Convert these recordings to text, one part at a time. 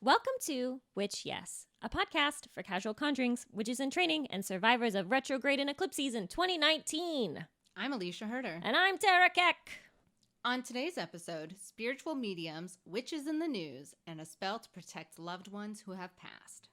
Welcome to Witch Yes, a podcast for casual conjurings, witches in training, and survivors of retrograde and eclipses in 2019. I'm Alicia Herder. And I'm Terra Keck. On today's episode, spiritual mediums, witches in the news, and a spell to protect loved ones who have passed.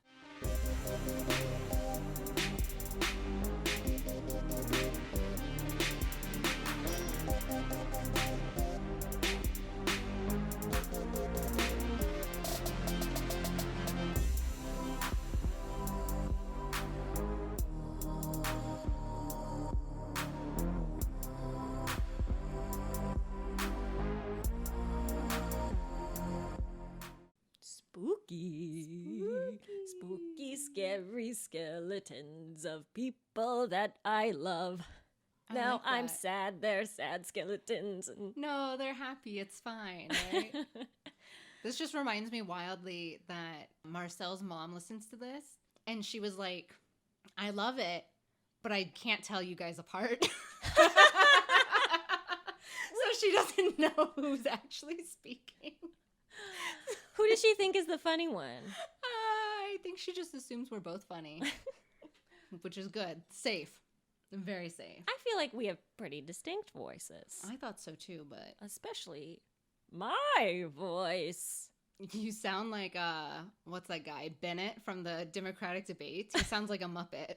Spooky, scary skeletons of people that I love. Now I'm sad, they're sad skeletons. No, they're happy, it's fine, right? This just reminds me wildly that Marcel's mom listens to this, and she was like, I love it, but I can't tell you guys apart. So she doesn't know who's actually speaking. Who does she think is the funny one? I think she just assumes we're both funny, which is good. Safe. Very safe. I feel like we have pretty distinct voices. I thought so too, but... Especially my voice. You sound like, what's that guy? Bennett from the Democratic debates. He sounds like a Muppet.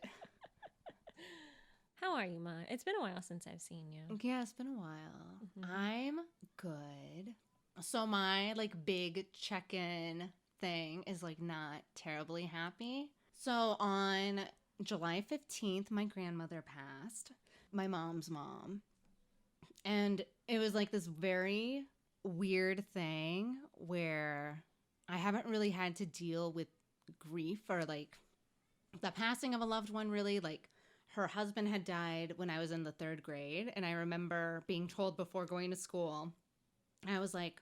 How are you, Ma? It's been a while since I've seen you. Yeah, it's been a while. Mm-hmm. I'm good. So my, big check-in thing is, not terribly happy. So on July 15th, my grandmother passed, my mom's mom. And it was, this very weird thing where I haven't really had to deal with grief or, the passing of a loved one, really. Her husband had died when I was in the 3rd grade. And I remember being told before going to school, I was like,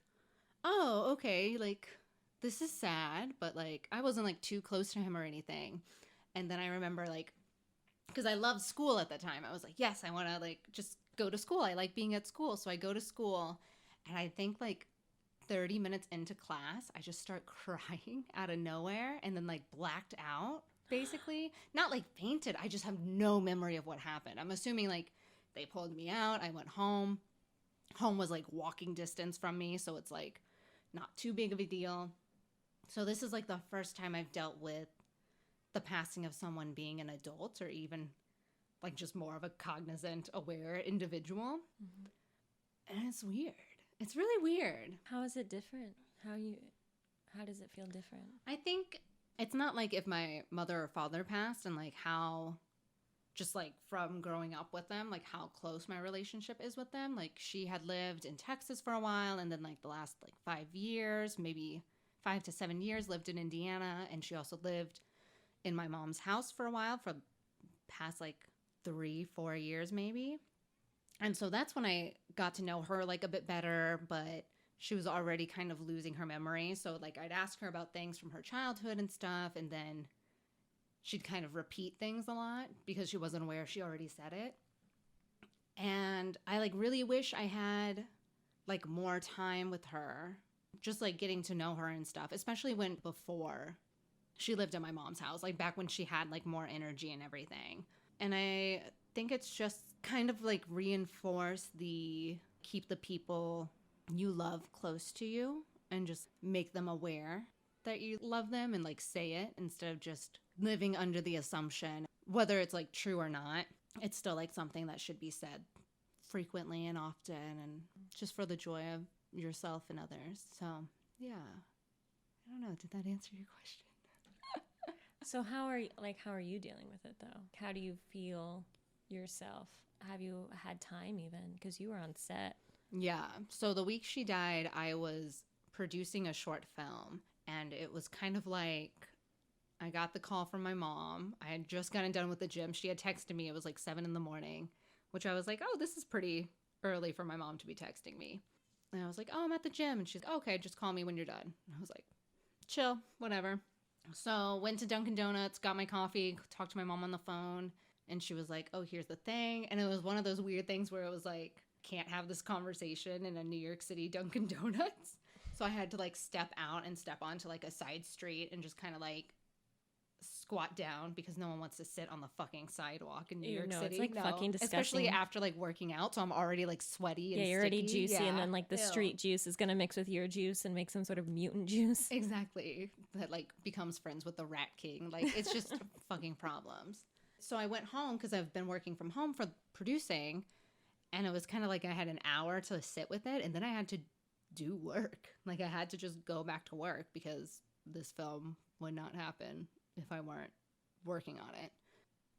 oh, okay, this is sad, but, I wasn't, too close to him or anything. And then I remember, because I loved school at the time, I was like, yes, I want to, just go to school. I like being at school. So I go to school, and I think, 30 minutes into class, I just start crying out of nowhere and then, blacked out, basically. Not, fainted. I just have no memory of what happened. I'm assuming, they pulled me out. I went home. Home was, walking distance from me, so it's, not too big of a deal. So this is, the first time I've dealt with the passing of someone being an adult or even, just more of a cognizant, aware individual. Mm-hmm. And it's weird. It's really weird. How is it different? How does it feel different? I think it's not if my mother or father passed and, how... just from growing up with them, how close my relationship is with them. She had lived in Texas for a while, and then the last 5 years, maybe 5 to 7 years, lived in Indiana. And she also lived in my mom's house for a while, for past 3-4 years maybe. And so that's when I got to know her a bit better, but she was already kind of losing her memory. So I'd ask her about things from her childhood and stuff, and then she'd kind of repeat things a lot because she wasn't aware she already said it. And I really wish I had more time with her, just getting to know her and stuff, especially before she lived in my mom's house, back when she had more energy and everything. And I think it's just kind of reinforce keep the people you love close to you and just make them aware that you love them and say it instead of just living under the assumption, whether it's true or not, it's still something that should be said frequently and often, and just for the joy of yourself and others. So yeah, I don't know, did that answer your question? So how are you dealing with it though? How do you feel yourself? Have you had time even, because you were on set? Yeah, so the week she died, I was producing a short film, and it was kind of I got the call from my mom. I had just gotten done with the gym. She had texted me. It was 7 a.m, which I was like, oh, this is pretty early for my mom to be texting me. And I was like, oh, I'm at the gym. And she's like, okay, just call me when you're done. And I was like, chill, whatever. So went to Dunkin' Donuts, got my coffee, talked to my mom on the phone. And she was like, oh, here's the thing. And it was one of those weird things where it was can't have this conversation in a New York City Dunkin' Donuts. So I had to like step out and step onto like a side street and just kind of like squat down because no one wants to sit on the fucking sidewalk in New York City. It's like fucking disgusting. Especially after like working out, so I'm already like sweaty and you're already juicy, and then like the Ew. street juice is gonna mix with your juice and make some sort of mutant juice. Exactly. That like becomes friends with the Rat King. Like it's just fucking problems. So I went home because I've been working from home for producing, and it was kind of like I had an hour to sit with it, and then I had to do work. Like I had to just go back to work because this film would not happen if I weren't working on it.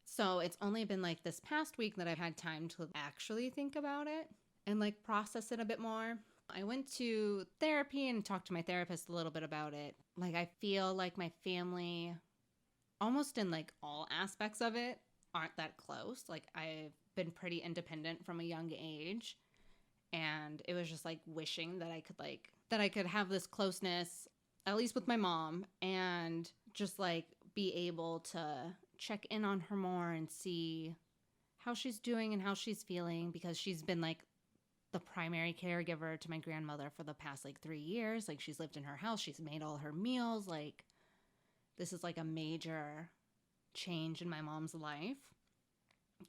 So it's only been like this past week that I've had time to actually think about it and like process it a bit more. I went to therapy and talked to my therapist a little bit about it. Like I feel like my family, almost in like all aspects of it, aren't that close. Like I've been pretty independent from a young age, and it was just like wishing that I could have this closeness, at least with my mom, and just like be able to check in on her more and see how she's doing and how she's feeling, because she's been like the primary caregiver to my grandmother for the past like 3 years. Like she's lived in her house, she's made all her meals. Like this is like a major change in my mom's life,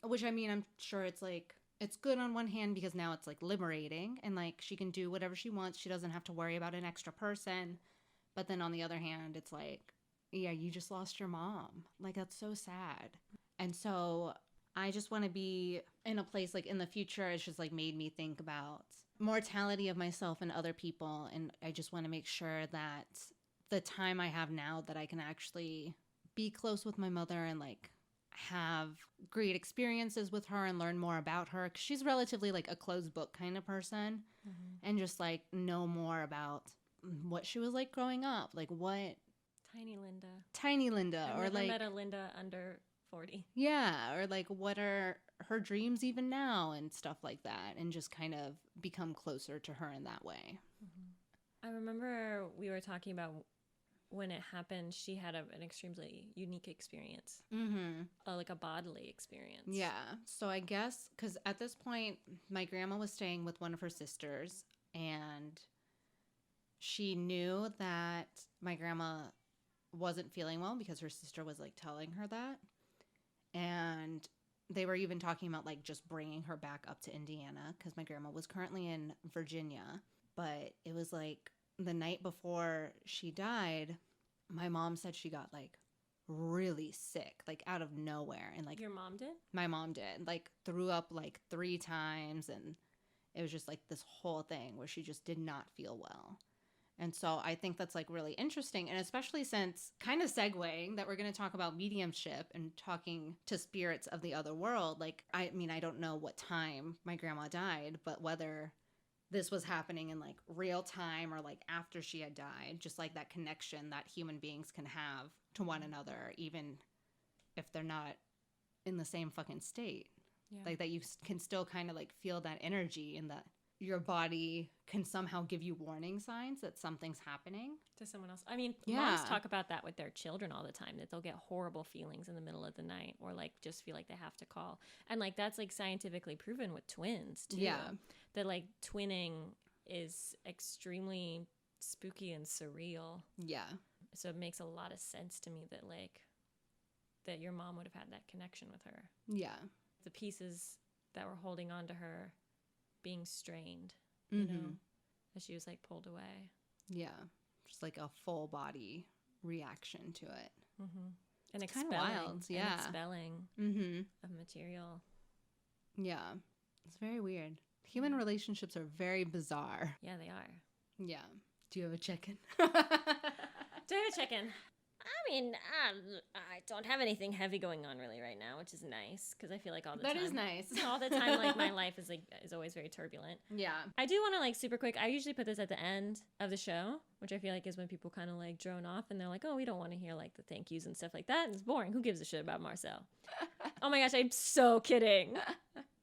which I mean, I'm sure it's like, it's good on one hand because now it's like liberating and like she can do whatever she wants. She doesn't have to worry about an extra person. But then on the other hand, it's like, yeah, you just lost your mom. Like, that's so sad. And so I just want to be in a place like in the future. It's just like made me think about mortality of myself and other people. And I just want to make sure that the time I have now, that I can actually be close with my mother and like have great experiences with her and learn more about her. 'Cause she's relatively like a closed book kind of person, and just like know more about what she was like growing up. Like what Tiny Linda, I've or never like met a Linda under 40. Yeah, or like what are her dreams even now and stuff like that, and just kind of become closer to her in that way. I remember we were talking about when it happened, she had an extremely unique experience, like a bodily experience. Yeah. So I guess because at this point, my grandma was staying with one of her sisters, and she knew that my grandma wasn't feeling well because her sister was like telling her that. And they were even talking about like just bringing her back up to Indiana because my grandma was currently in Virginia. But it was like the night before she died, my mom said she got like really sick, like out of nowhere. And like your mom did? My mom did, like threw up like 3 times, and it was just like this whole thing where she just did not feel well. And so I think that's like really interesting, and especially since, kind of segueing, that we're going to talk about mediumship and talking to spirits of the other world. Like, I mean, I don't know what time my grandma died, but whether this was happening in like real time or like after she had died, just like that connection that human beings can have to one another, even if they're not in the same fucking state. Yeah. Like that you can still kind of like feel that energy, and that your body can somehow give you warning signs that something's happening to someone else. I mean, moms talk about that with their children all the time, that they'll get horrible feelings in the middle of the night, or like just feel like they have to call. And like that's like scientifically proven with twins too. Yeah. That like twinning is extremely spooky and surreal. Yeah. So it makes a lot of sense to me that like that your mom would have had that connection with her. Yeah. The pieces that were holding on to her being strained, you know, as she was like pulled away. Yeah. Just like a full body reaction to it. And it's expelling. Kind of wild. Yeah. And expelling of material. Yeah. It's very weird. Human relationships are very bizarre. Yeah, they are. Yeah. Do you have a check-in? Do I have a check-in? I mean, I don't have anything heavy going on really right now, which is nice because I feel like all the time. That is nice. All the time, like my life is always very turbulent. Yeah. I do want to like super quick. I usually put this at the end of the show, which I feel like is when people kind of like drone off and they're like, "Oh, we don't want to hear like the thank yous and stuff like that. It's boring. Who gives a shit about Marcel?" Oh my gosh, I'm so kidding.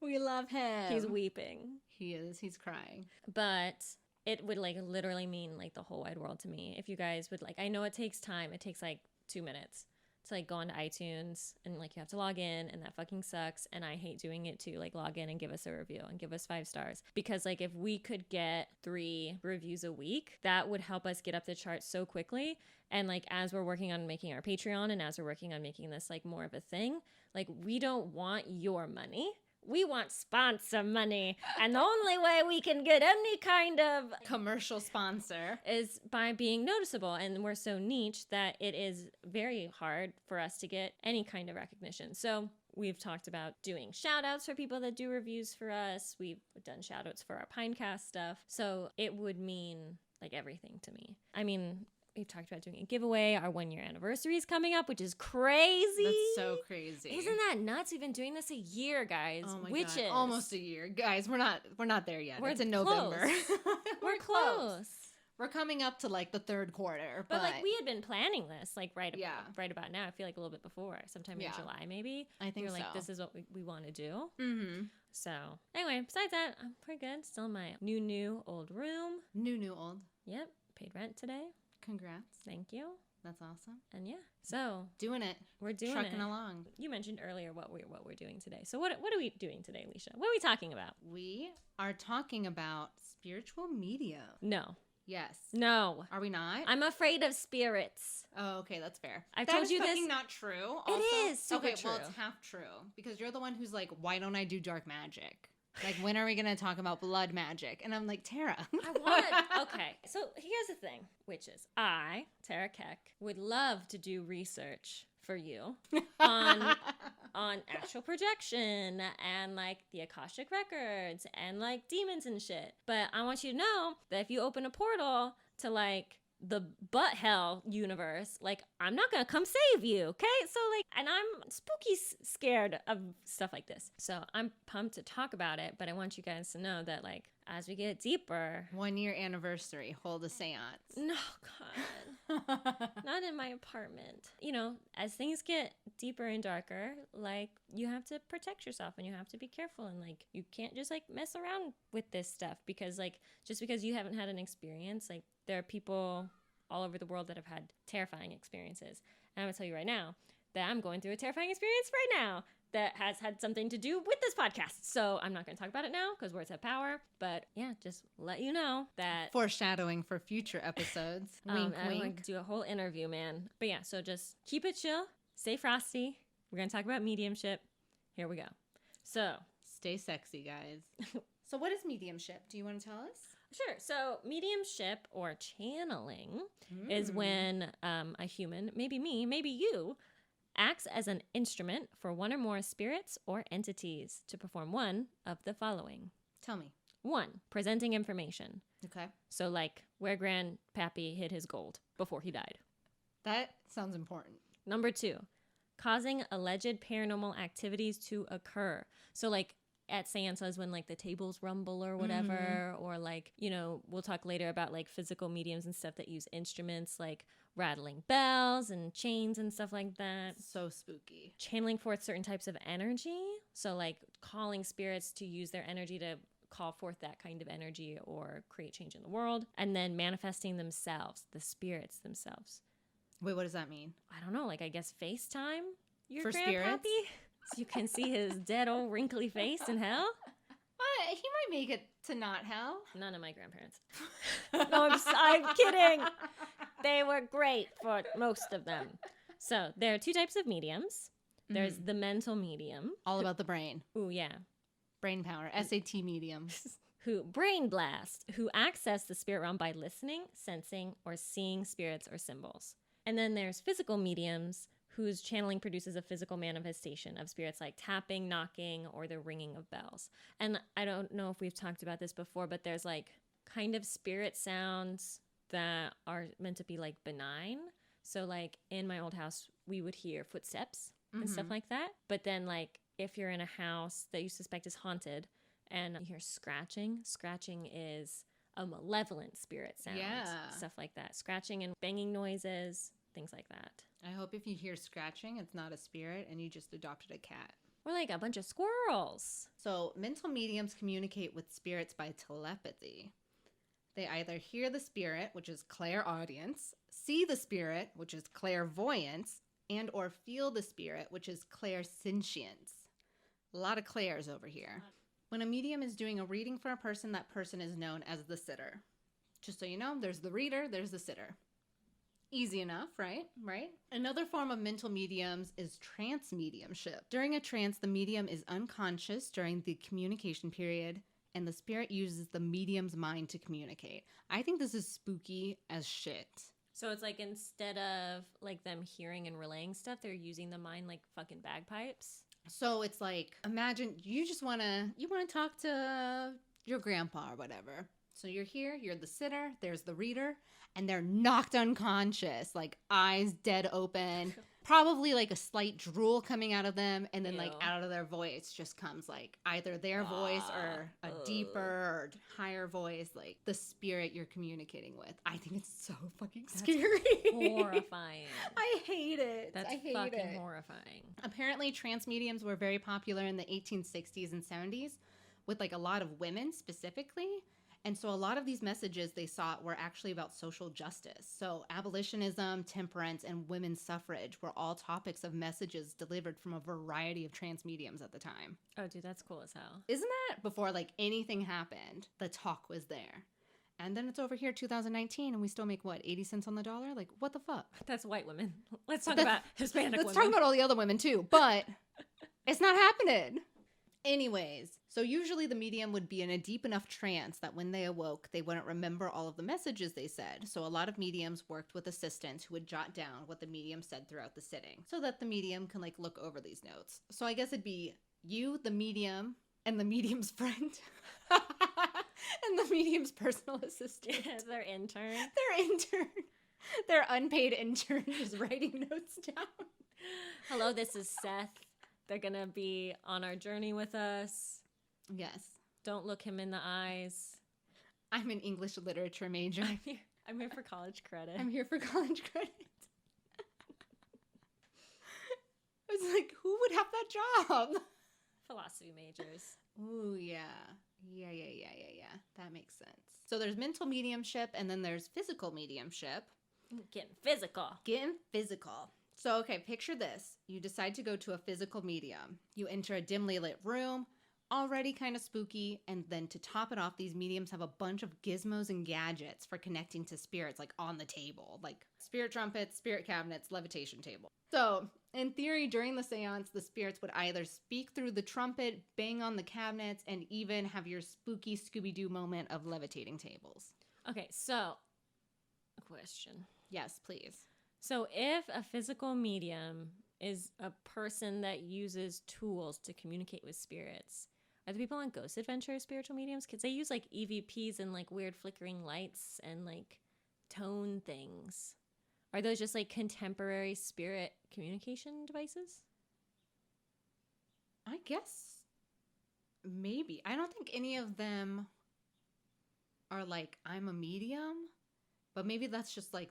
We love him. He's weeping. He is. He's crying. But it would like literally mean like the whole wide world to me if you guys would like, I know it takes time. It takes like 2 minutes to like go onto iTunes and like you have to log in, and that fucking sucks. And I hate doing it too. Like log in and give us a review and give us 5 stars, because like if we could get 3 reviews a week, that would help us get up the charts so quickly. And like as we're working on making our Patreon and as we're working on making this like more of a thing, like we don't want your money. We want sponsor money. And the only way we can get any kind of commercial sponsor is by being noticeable. And we're so niche that it is very hard for us to get any kind of recognition. So we've talked about doing shout outs for people that do reviews for us. We've done shout outs for our Pinecast stuff. So it would mean like everything to me. I mean, we've talked about doing a giveaway. Our 1-year anniversary is coming up, which is crazy. That's so crazy. Isn't that nuts? We've been doing this a year, guys. Oh my God. Is almost a year, guys. We're not there yet. It's in close. November. We're close. We're coming up to like the 3rd quarter, but like we had been planning this like right about now. I feel like a little bit before, sometime in July maybe. I think You're so. Like, this is what we want to do. Mm-hmm. So anyway, besides that, I'm pretty good. Still in my new old room. New old. Yep. Paid rent today. Congrats. Thank you. That's awesome. And yeah, so doing it. We're doing trucking along. You mentioned earlier what we're doing today. So what are we doing today, Alicia? What are we talking about? We are talking about spiritual medium. No. Yes. No. Are we not? I'm afraid of spirits. Oh, okay, that's fair. I told you this. Not true. Also. It is super okay, true. Well, it's half true because you're the one who's like, why don't I do dark magic? Like, when are we going to talk about blood magic? And I'm like, Terra. Okay, so here's the thing, which is I, Terra Keck, would love to do research for you on astral projection and like the Akashic records and like demons and shit. But I want you to know that if you open a portal to like the butt hell universe, like I'm not gonna come save you, okay? So like, and I'm spooky scared of stuff like this, so I'm pumped to talk about it. But I want you guys to know that like as we get deeper, 1-year anniversary, hold a seance. No, God, not in my apartment. You know, as things get deeper and darker, like you have to protect yourself and you have to be careful, and like you can't just like mess around with this stuff, because like just because you haven't had an experience, like there are people all over the world that have had terrifying experiences. And I'm gonna tell you right now that I'm going through a terrifying experience right now that has had something to do with this podcast. So I'm not gonna talk about it now because words have power. But yeah, just let you know that foreshadowing for future episodes. Wink, I'm wink. going to do a whole interview, man. But yeah, so just keep it chill, stay frosty. We're gonna talk about mediumship. Here we go. So stay sexy, guys. So what is mediumship? Do you want to tell us? Sure. So mediumship or channeling is when a human, maybe me, maybe you, acts as an instrument for one or more spirits or entities to perform one of the following. Tell me. 1, presenting information. Okay. So like where Grandpappy hid his gold before he died. That sounds important. Number 2, causing alleged paranormal activities to occur. So like at seances when like the tables rumble or whatever, or like, you know, we'll talk later about like physical mediums and stuff that use instruments like rattling bells and chains and stuff like that. So spooky. Channeling forth certain types of energy. So like calling spirits to use their energy to call forth that kind of energy or create change in the world. And then manifesting themselves, the spirits themselves. Wait, what does that mean? I don't know. Like, I guess FaceTime your For Grandpappy? spirits? So you can see his dead old wrinkly face in hell? He might make it to not hell. None of my grandparents. No, I'm kidding. They were great for most of them. So there are 2 types of mediums. There's the mental medium. All about the brain. Ooh, yeah. Brain power. SAT medium. Who brain blast, who access the spirit realm by listening, sensing, or seeing spirits or symbols. And then there's physical mediums whose channeling produces a physical manifestation of spirits like tapping, knocking, or the ringing of bells. And I don't know if we've talked about this before, but there's like kind of spirit sounds that are meant to be like benign. So like in my old house, we would hear footsteps and stuff like that. But then like if you're in a house that you suspect is haunted and you hear scratching is a malevolent spirit sound. Yeah. Stuff like that. Scratching and banging noises, things like that. I hope if you hear scratching, it's not a spirit and you just adopted a cat. Or like a bunch of squirrels. So mental mediums communicate with spirits by telepathy. They either hear the spirit, which is clairaudience, see the spirit, which is clairvoyance, and or feel the spirit, which is clairsentience. A lot of clairs over here. When a medium is doing a reading for a person, that person is known as the sitter. Just so you know, there's the reader, there's the sitter. Easy enough, right? Right? Another form of mental mediums is trance mediumship. During a trance, the medium is unconscious during the communication period, and the spirit uses the medium's mind to communicate. I think this is spooky as shit. So it's like instead of like them hearing and relaying stuff, they're using the mind like fucking bagpipes. So it's like, imagine you want to talk to your grandpa or whatever. So you're here, you're the sitter, there's the reader, and they're knocked unconscious, like eyes dead open, probably like a slight drool coming out of them, and then like out of their voice just comes like either their voice or a deeper or higher voice, like the spirit you're communicating with. I think it's so fucking scary. Horrifying. I hate it. That's fucking horrifying. Apparently, trance mediums were very popular in the 1860s and 70s with like a lot of women specifically. And so a lot of these messages they sought were actually about social justice. So abolitionism, temperance, and women's suffrage were all topics of messages delivered from a variety of trance mediums at the time. Oh, dude, that's cool as hell. Isn't that before like anything happened, the talk was there? And then it's over here 2019 and we still make what, 80 cents on the dollar? Like, what the fuck? That's white women. Let's talk about Hispanic women. Let's talk about all the other women too, but it's not happening. Anyways, so usually the medium would be in a deep enough trance that when they awoke, they wouldn't remember all of the messages they said. So a lot of mediums worked with assistants who would jot down what the medium said throughout the sitting so that the medium can like look over these notes. So I guess it'd be you, the medium, and the medium's friend. And the medium's personal assistant. Yeah, their intern. Their unpaid intern is writing notes down. Hello, this is Seth. They're going to be on our journey with us. Yes. Don't look him in the eyes. I'm an English literature major. I'm here for college credit. I'm here for college credit. I was like, who would have that job? Philosophy majors. Ooh, yeah. Yeah. That makes sense. So there's mental mediumship and then there's physical mediumship. Getting physical. So, okay, picture this. You decide to go to a physical medium. You enter a dimly lit room, already kind of spooky, and then to top it off, these mediums have a bunch of gizmos and gadgets for connecting to spirits, like on the table, like spirit trumpets, spirit cabinets, levitation table. So, in theory, during the seance, the spirits would either speak through the trumpet, bang on the cabinets, and even have your spooky Scooby-Doo moment of levitating tables. Okay, so, a question. Yes, please. So if a physical medium is a person that uses tools to communicate with spirits, are the people on Ghost Adventure spiritual mediums? Because they use like EVPs and like weird flickering lights and like tone things. Are those just like contemporary spirit communication devices? I guess maybe. I don't think any of them are like, I'm a medium, but maybe that's just like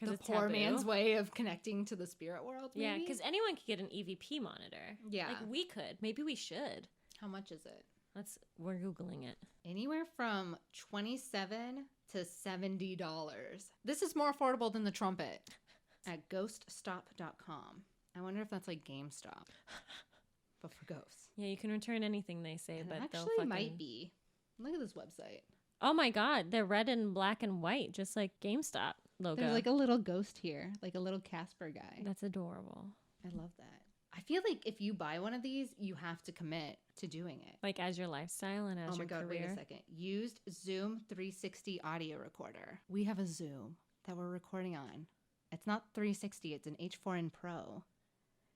the poor taboo. Man's way of connecting to the spirit world, maybe? Yeah, because anyone could get an EVP monitor. Yeah. Like, we could. Maybe we should. How much is it? We're Googling it. Anywhere from $27 to $70. This is more affordable than the trumpet at ghoststop.com. I wonder if that's like GameStop, but for ghosts. Yeah, you can return anything they say, and but actually they'll fucking... might be. Look at this website. Oh my God, they're red and black and white, just like GameStop logo. There's like a little ghost here, like a little Casper guy. That's adorable. I love that. I feel like if you buy one of these, you have to commit to doing it. Like as your lifestyle and as your career. Oh my God, wait a second. Used Zoom 360 audio recorder. We have a Zoom that we're recording on. It's not 360, it's an H4n Pro.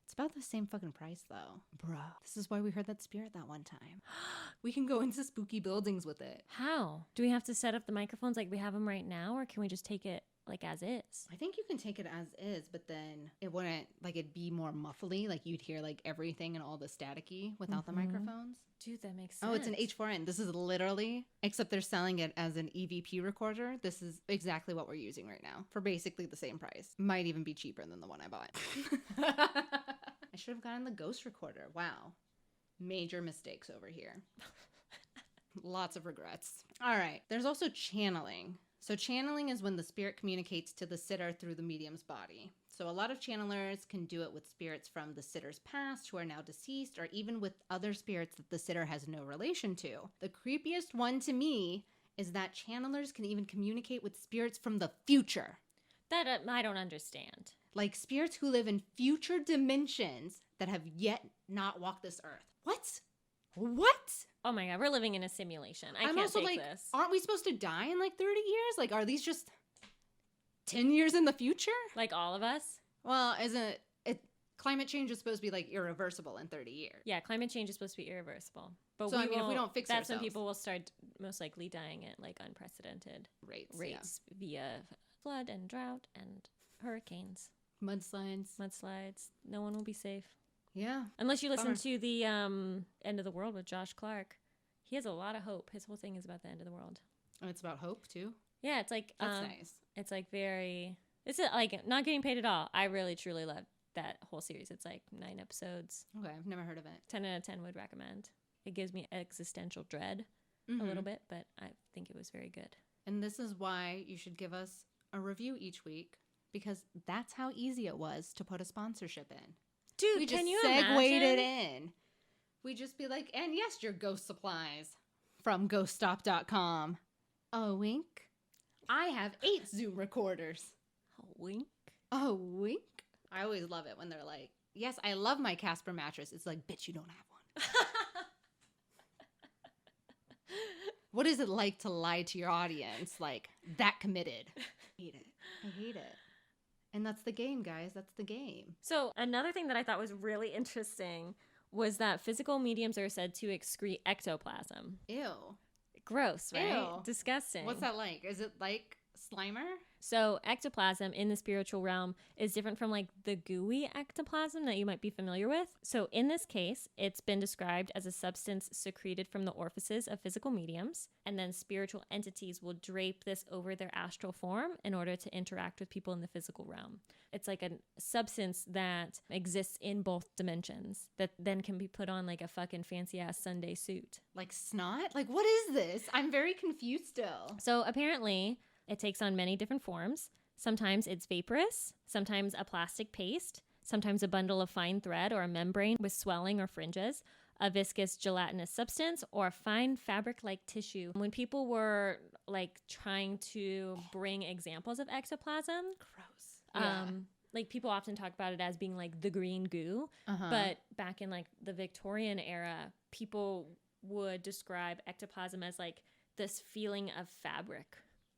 It's about the same fucking price though. Bruh. This is why we heard that spirit that one time. We can go into spooky buildings with it. How? Do we have to set up the microphones like we have them right now, or can we just take it like as is? I think you can take it as is, but then it wouldn't, like it'd be more muffly. Like you'd hear like everything and all the staticky without the microphones. Dude, that makes sense. Oh, it's an H4n. This is literally, except they're selling it as an EVP recorder. This is exactly what we're using right now for basically the same price. Might even be cheaper than the one I bought. I should have gotten the ghost recorder. Wow. Major mistakes over here. Lots of regrets. All right. There's also channeling. So channeling is when the spirit communicates to the sitter through the medium's body. So a lot of channelers can do it with spirits from the sitter's past who are now deceased, or even with other spirits that the sitter has no relation to. The creepiest one to me is that channelers can even communicate with spirits from the future. That I don't understand. Like spirits who live in future dimensions that have yet not walked this earth. What? Oh my God, we're living in a simulation. I'm can't also take like, this. Aren't we supposed to die in like 30 years? Like, are these just 10 years in the future? Like all of us? Well, isn't it climate change is supposed to be like irreversible in 30 years. Yeah, climate change is supposed to be irreversible. But so, if we don't fix that's ourselves, when people will start most likely dying at like unprecedented rates via flood and drought and hurricanes. Mudslides. No one will be safe. Yeah. Unless you listen to the End of the World with Josh Clark. He has a lot of hope. His whole thing is about the end of the world. And it's about hope too? Yeah, it's like... That's nice. It's like very... It's like not getting paid at all. I really, truly love that whole series. It's like 9 episodes. Okay, I've never heard of it. 10 out of 10 would recommend. It gives me existential dread a little bit, but I think it was very good. And this is why you should give us a review each week, because that's how easy it was to put a sponsorship in. Dude, we just can you segued imagine? it in. We just be like, and yes, your ghost supplies from ghoststop.com. A wink. I have 8 Zoom recorders. A wink. A wink. I always love it when they're like, yes, I love my Casper mattress. It's like, bitch, you don't have one. What is it like to lie to your audience? Like, that committed. I hate it. And that's the game, guys. That's the game. So another thing that I thought was really interesting was that physical mediums are said to excrete ectoplasm. Ew. Gross, right? Ew. Disgusting. What's that like? Is it like Slimer? So ectoplasm in the spiritual realm is different from like the gooey ectoplasm that you might be familiar with. So in this case, it's been described as a substance secreted from the orifices of physical mediums, and then spiritual entities will drape this over their astral form in order to interact with people in the physical realm. It's like a substance that exists in both dimensions that then can be put on like a fucking fancy ass Sunday suit. Like snot? Like, what is this? I'm very confused still. So apparently it takes on many different forms. Sometimes it's vaporous, sometimes a plastic paste, sometimes a bundle of fine thread or a membrane with swelling or fringes, a viscous gelatinous substance, or a fine fabric-like tissue. When people were like trying to bring examples of ectoplasm, like people often talk about it as being like the green goo, but back in like the Victorian era, people would describe ectoplasm as like this feeling of fabric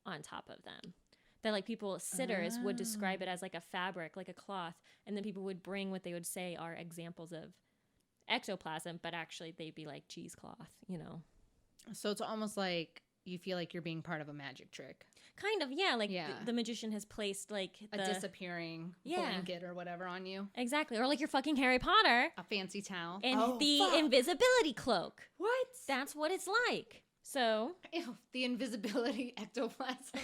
on top of them. That like people, sitters would describe it as like a fabric, like a cloth, and then people would bring what they would say are examples of ectoplasm, but actually they'd be like cheesecloth, you know. So it's almost like you feel like you're being part of a magic trick. Kind of, yeah. Like the magician has placed like a disappearing blanket or whatever on you. Exactly. Or like your fucking Harry Potter. A fancy towel. And invisibility cloak. What? That's what it's like. So. Ew, the invisibility ectoplasm.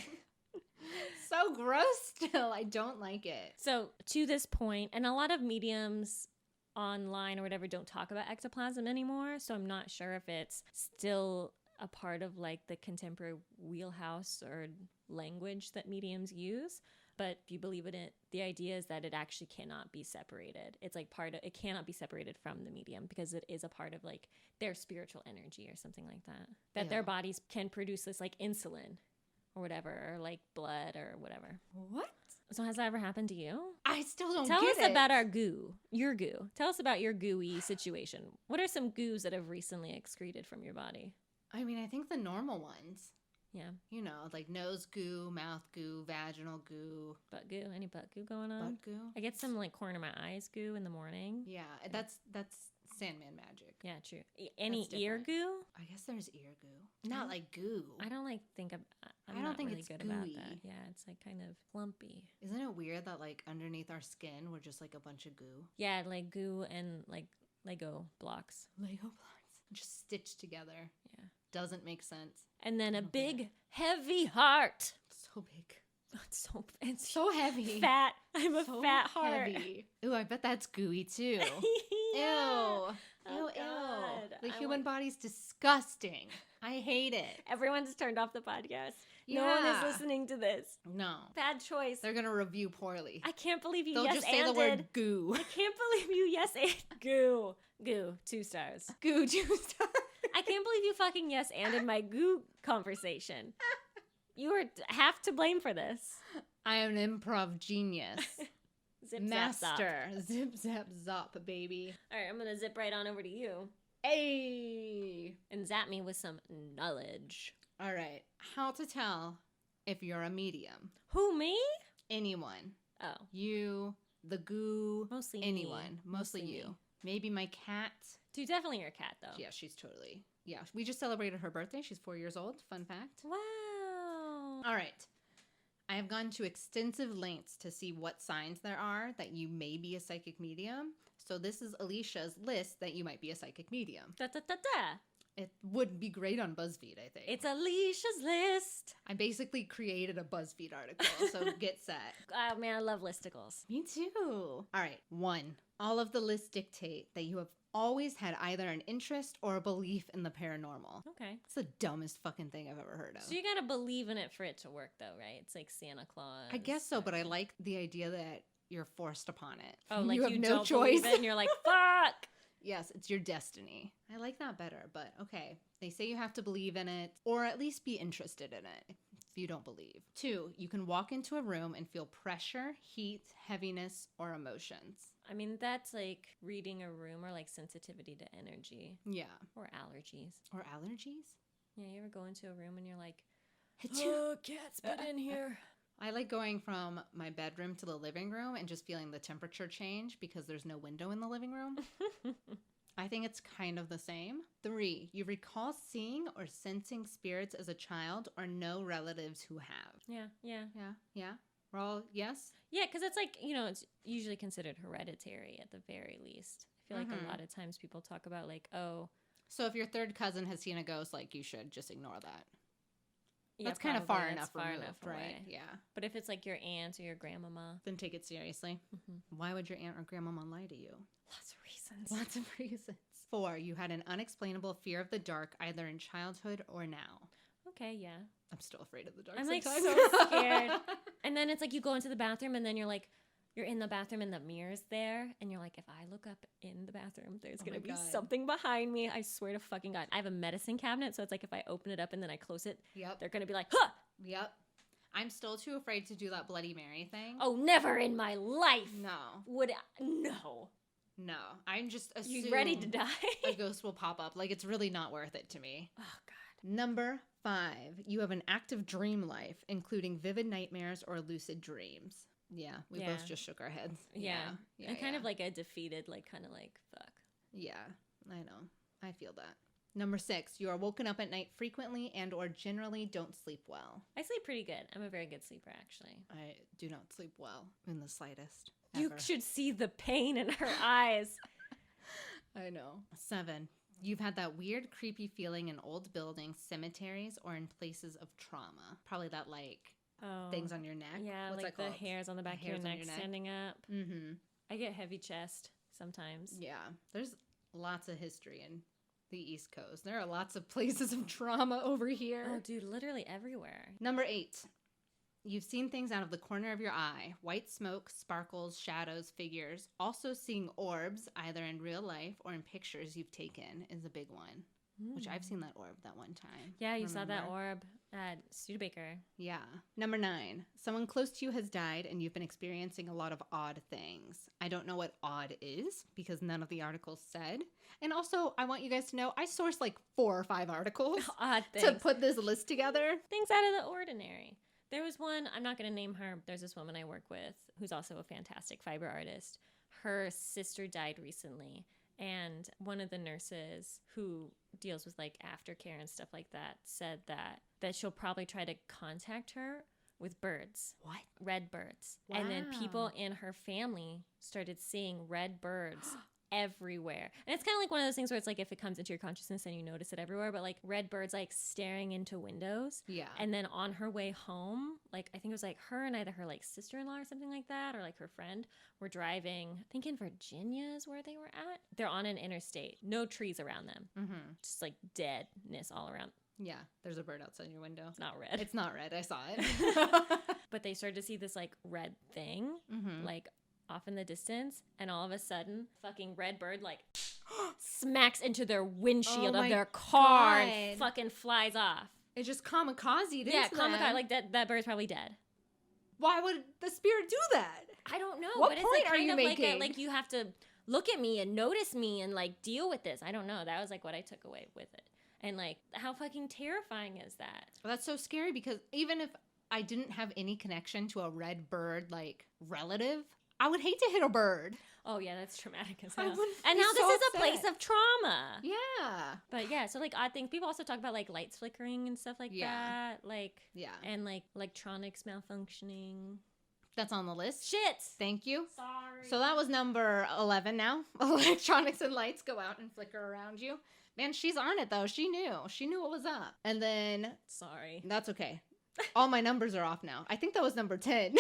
So gross still. I don't like it. So to this point, and a lot of mediums online or whatever don't talk about ectoplasm anymore. So I'm not sure if it's still a part of like the contemporary wheelhouse or language that mediums use. But if you believe in it, the idea is that it actually cannot be separated. It's like it cannot be separated from the medium because it is a part of like their spiritual energy or something like that. That their bodies can produce this like insulin or whatever, or like blood or whatever. What? So has that ever happened to you? I still don't Tell get us it. about our goo. Your goo. Tell us about your gooey situation. What are some goos that have recently excreted from your body? I mean, I think the normal ones. Yeah. You know, like nose goo, mouth goo, vaginal goo. Butt goo? Any butt goo going on? Butt goo? I get some like corner of my eyes goo in the morning. Yeah, that's Sandman magic. Yeah, true. Any ear goo? I guess there's ear goo. Not like goo. I don't like think of. I don't think really it's good gooey. About that. Yeah, it's like kind of lumpy. Isn't it weird that like underneath our skin we're just like a bunch of goo? Yeah, like goo and like Lego blocks. Lego blocks. Just stitched together. Yeah. Doesn't make sense. And then a big, heavy heart. So big. It's so heavy. Fat. I'm a fat heart. Heavy. Ooh, I bet that's gooey too. Yeah. Ew. Oh, God. The human body's disgusting. I hate it. Everyone's turned off the podcast. No one is listening to this. No. Bad choice. They're going to review poorly. I can't believe you They'll yes just say the word goo. I can't believe you yes and goo. Goo, 2 stars. Goo, 2 stars. I can't believe you fucking yes anded my goo conversation. You are half to blame for this. I am an improv genius. Zip, Master. zap, zop. Zip, zap, zop, baby. All right, I'm going to zip right on over to you. Hey. And zap me with some knowledge. All right. How to tell if you're a medium. Who, me? Anyone. Oh. You, the goo. Mostly anyone. me. Mostly you. Me. Maybe my cat. Dude, definitely your cat, though. Yeah, she's totally. Yeah, we just celebrated her birthday. She's 4 years old. Fun fact. Wow. All right. I have gone to extensive lengths to see what signs there are that you may be a psychic medium. So this is Alicia's list that you might be a psychic medium. Da, da, da, da. It would be great on BuzzFeed, I think. It's Alicia's list. I basically created a BuzzFeed article, so get set. Oh, man, I love listicles. Me too. All right. 1. All of the lists dictate that you have always had either an interest or a belief in the paranormal. Okay. It's the dumbest fucking thing I've ever heard of. So you gotta believe in it for it to work, though, right? It's like Santa Claus. I guess so, but I like the idea that you're forced upon it. Oh, like you have no don't choice. believe it and you're like, fuck! Yes, it's your destiny. I like that better, but okay. They say you have to believe in it, or at least be interested in it if you don't believe. 2, you can walk into a room and feel pressure, heat, heaviness, or emotions. I mean, that's like reading a room or like sensitivity to energy. Yeah. Or allergies. Or allergies? Yeah, you ever go into a room and you're like, oh, cats, get in here. I like going from my bedroom to the living room and just feeling the temperature change because there's no window in the living room. I think it's kind of the same. 3, you recall seeing or sensing spirits as a child or know relatives who have. Yeah. We're all yes? Yeah, because it's like, you know, it's usually considered hereditary at the very least. I feel like a lot of times people talk about like, oh. So if your third cousin has seen a ghost, like you should just ignore that. Yeah, that's kind of far that's enough far removed, enough right? away. Yeah. But if it's like your aunt or your grandmama. Then take it seriously. Why would your aunt or grandmama lie to you? Lots of reasons. Lots of reasons. 4, you had an unexplainable fear of the dark either in childhood or now. Okay, yeah. I'm still afraid of the dark. I'm like sometimes. so scared. And then it's like you go into the bathroom and then you're like, you're in the bathroom and the mirror's there. And you're like, if I look up in the bathroom, there's going to be something behind me. I swear to fucking God. I have a medicine cabinet. So it's like if I open it up and then I close it, they're going to be like, huh! Yep. I'm still too afraid to do that Bloody Mary thing. Oh, never in my life. No. Would I? No. No. I'm just assuming you ready to die? a ghost will pop up. Like, it's really not worth it to me. Oh, God. Number 5, you have an active dream life, including vivid nightmares or lucid dreams. Yeah, we both just shook our heads. Yeah. And kind of like a defeated, like, kind of like, fuck. Yeah, I know. I feel that. Number 6, you are woken up at night frequently and or generally don't sleep well. I sleep pretty good. I'm a very good sleeper, actually. I do not sleep well in the slightest. You should see the pain in her eyes. I know. 7, you've had that weird, creepy feeling in old buildings, cemeteries, or in places of trauma. Probably that, like, things on your neck. Yeah, what's like that called? the hairs on the back of your neck standing up. Mm-hmm. I get heavy chest sometimes. Yeah, there's lots of history in the East Coast. There are lots of places of trauma over here. Oh, dude, literally everywhere. Number 8, you've seen things out of the corner of your eye. White smoke, sparkles, shadows, figures. Also seeing orbs, either in real life or in pictures you've taken, is a big one. Which I've seen that orb that one time. Yeah, you saw that orb at Studebaker. Yeah. Number 9, someone close to you has died and you've been experiencing a lot of odd things. I don't know what odd is because none of the articles said. And also, I want you guys to know I sourced like 4 or 5 articles odd things to put this list together. Things out of the ordinary. There was one, I'm not going to name her. There's this woman I work with who's also a fantastic fiber artist. Her sister died recently. And one of the nurses who deals with like aftercare and stuff like that said that she'll probably try to contact her with birds. What? Red birds. Wow. And then people in her family started seeing red birds everywhere. And it's kind of like one of those things where it's like if it comes into your consciousness and you notice it everywhere, but like red birds like staring into windows. Yeah. And then on her way home, like I think it was like her and either her like sister-in-law or something like that, or like her friend were driving, I think in Virginia is where they were at. They're on an interstate, no trees around them, just like deadness all around. Yeah, there's a bird outside your window. It's not red. It's not red. I saw it. But they started to see this like red thing, like off in the distance, and all of a sudden, fucking red bird like smacks into their windshield of their car and fucking flies off. It just kamikazed into them. Yeah, kamikaze. Like that bird's probably dead. Why would the spirit do that? I don't know. What but point it's like are you making? Like you have to look at me and notice me and like deal with this. I don't know. That was like what I took away with it. And like, how fucking terrifying is that? Well, that's so scary because even if I didn't have any connection to a red bird like relative, I would hate to hit a bird. Oh yeah, that's traumatic as hell. And now this is a place of trauma. Yeah. But yeah, so like odd things. People also talk about like lights flickering and stuff like that. Like and like electronics malfunctioning. That's on the list. Shit. Thank you. Sorry. So that was number 11 now. Electronics and lights go out and flicker around you. Man, she's on it though. She knew what was up. And then sorry. That's okay. All my numbers are off now. I think that was number 10.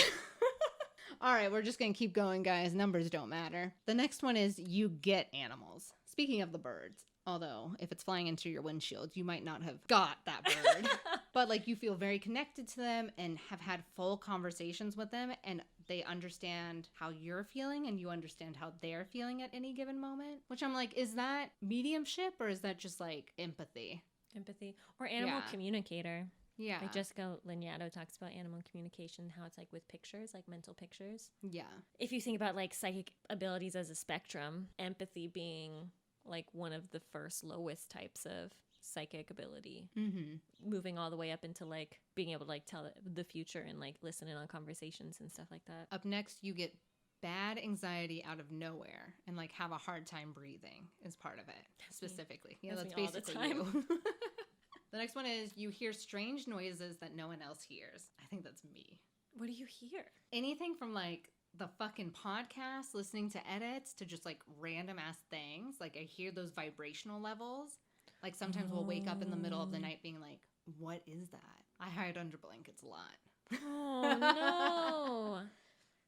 All right, we're just going to keep going, guys. Numbers don't matter. The next one is you get animals. Speaking of the birds, although if it's flying into your windshield, you might not have got that bird. But like you feel very connected to them and have had full conversations with them and they understand how you're feeling and you understand how they're feeling at any given moment. Which I'm like, is that mediumship or is that just like empathy? Empathy. Or animal communicator. Yeah. Like Jessica Lanyadoo talks about animal communication, how it's like with pictures, like mental pictures. Yeah. If you think about like psychic abilities as a spectrum, empathy being like one of the first lowest types of psychic ability, moving all the way up into like being able to like tell the future and like listen in on conversations and stuff like that. Up next, you get bad anxiety out of nowhere and like have a hard time breathing is part of it. That's specifically. Me. Yeah, that's basically you. The next one is you hear strange noises that no one else hears. I think that's me. What do you hear? Anything from like the fucking podcast, listening to edits, to just like random ass things. Like I hear those vibrational levels. Like sometimes we'll wake up in the middle of the night being like, what is that? I hide under blankets a lot. Oh no.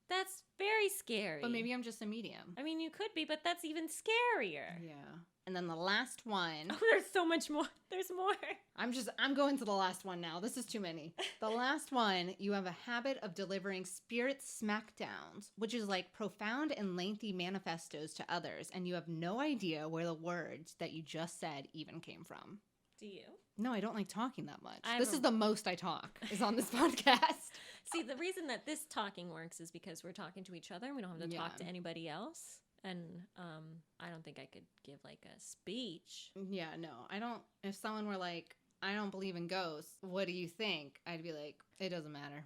That's very scary. But maybe I'm just a medium. I mean, you could be, but that's even scarier. Yeah. And then the last one. Oh, there's so much more. There's more. I'm going to the last one now. This is too many. The last one, you have a habit of delivering spirit smackdowns, which is like profound and lengthy manifestos to others, and you have no idea where the words that you just said even came from. Do you? No, I don't like talking that much. This is the most I talk, is on this podcast. See, the reason that this talking works is because we're talking to each other and we don't have to talk to anybody else. And I don't think I could give like a speech. Yeah, no, I don't. If someone were like, I don't believe in ghosts, what do you think? I'd be like, it doesn't matter.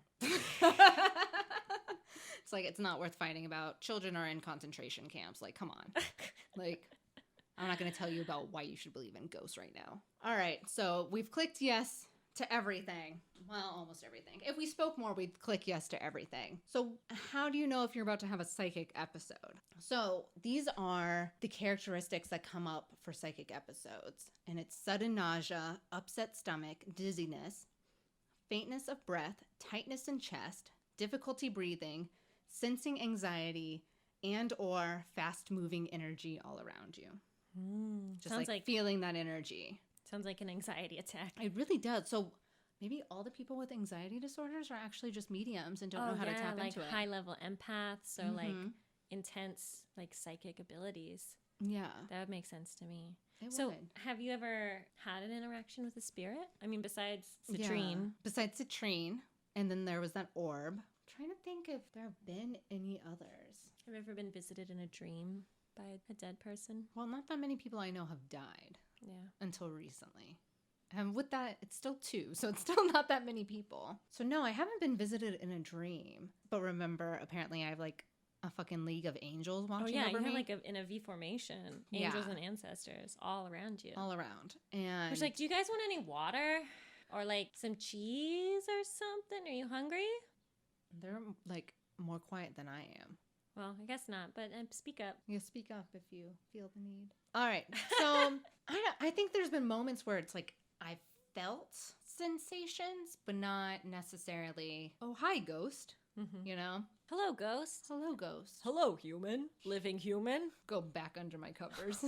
It's like, it's not worth fighting about. Children are in concentration camps. Like, come on. Like, I'm not going to tell you about why you should believe in ghosts right now. All right, so we've clicked yes to everything. Well, almost everything. If we spoke more, we'd click yes to everything. So how do you know if you're about to have a psychic episode? So these are the characteristics that come up for psychic episodes. And it's sudden nausea, upset stomach, dizziness, faintness of breath, tightness in chest, difficulty breathing, sensing anxiety, and or fast-moving energy all around you. Just sounds like feeling that energy. Sounds like an anxiety attack. It really does. So maybe all the people with anxiety disorders are actually just mediums and don't know how to tap into it. Like high-level empaths or like intense like psychic abilities. Yeah. That would make sense to me. It so would. Have you ever had an interaction with a spirit? I mean, besides Citrine. Yeah. Besides Citrine. And then there was that orb. I'm trying to think if there have been any others. Have you ever been visited in a dream by a dead person? Well, not that many people I know have died. Yeah. Until recently. And with that, it's still 2, so it's still not that many people. So no, I haven't been visited in a dream. But remember, apparently I have like a fucking league of angels watching over me. Oh yeah, you have like in a V formation. Angels and ancestors all around you. All around. And it's like, do you guys want any water? Or like some cheese or something? Are you hungry? They're like more quiet than I am. Well, I guess not, but speak up. Yeah, speak up if you feel the need. All right, so I think there's been moments where it's like I felt sensations, but not necessarily, oh, hi, ghost, you know? Hello, ghost. Hello, ghost. Hello, human. Living human. Go back under my covers.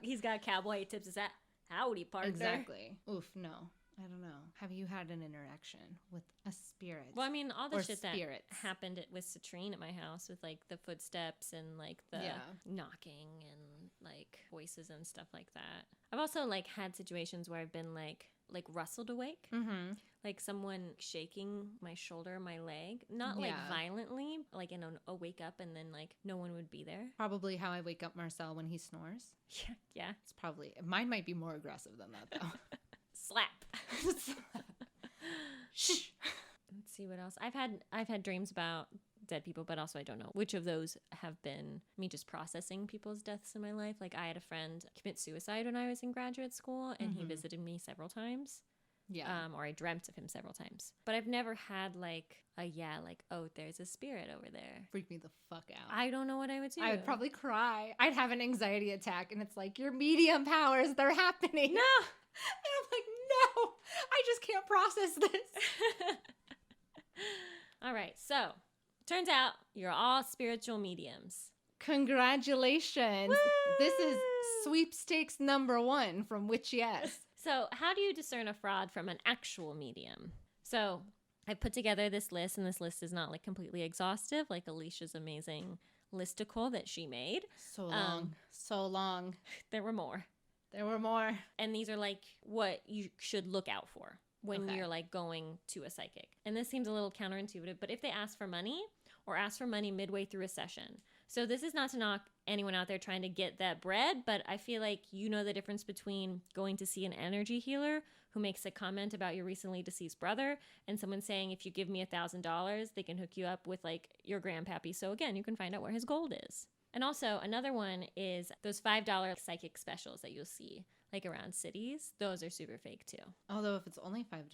He's got cowboy tips. Is that Howdy, partner. Exactly. Oof, no. I don't know. Have you had an interaction with a spirit? Well, I mean, all the shit spirits that happened with Citrine at my house with, like, the footsteps and, like, the knocking and, like, voices and stuff like that. I've also, like, had situations where I've been, like rustled awake. Mm-hmm. Like, someone shaking my shoulder, my leg. Not, like, violently, like, in a wake up and then, like, no one would be there. Probably how I wake up Marcel when he snores. Yeah. It's probably... Mine might be more aggressive than that, though. Slap. Shh. Let's see what else. I've had dreams about dead people, but also I don't know which of those have been me just processing people's deaths in my life. Like, I had a friend commit suicide when I was in graduate school, and he visited me several times. Yeah. Or I dreamt of him several times. But I've never had like, oh, there's a spirit over there. Freak me the fuck out. I don't know what I would do. I would probably cry. I'd have an anxiety attack, and it's like, your medium powers, they're happening. No. And I'm like, no, I just can't process this. All right. So, turns out you're all spiritual mediums. Congratulations. Woo! This is sweepstakes number 1 from Witch Yes. So, how do you discern a fraud from an actual medium? So, I put together this list, and this list is not like completely exhaustive, like Alicia's amazing listicle that she made. So long. There were more. And these are like what you should look out for when you're like going to a psychic. And this seems a little counterintuitive, but if they ask for money or ask for money midway through a session. So this is not to knock anyone out there trying to get that bread, but I feel like you know the difference between going to see an energy healer who makes a comment about your recently deceased brother and someone saying, if you give me $1,000, they can hook you up with like your grandpappy. So again, you can find out where his gold is. And also another one is those $5 psychic specials that you'll see like around cities. Those are super fake too. Although if it's only $5.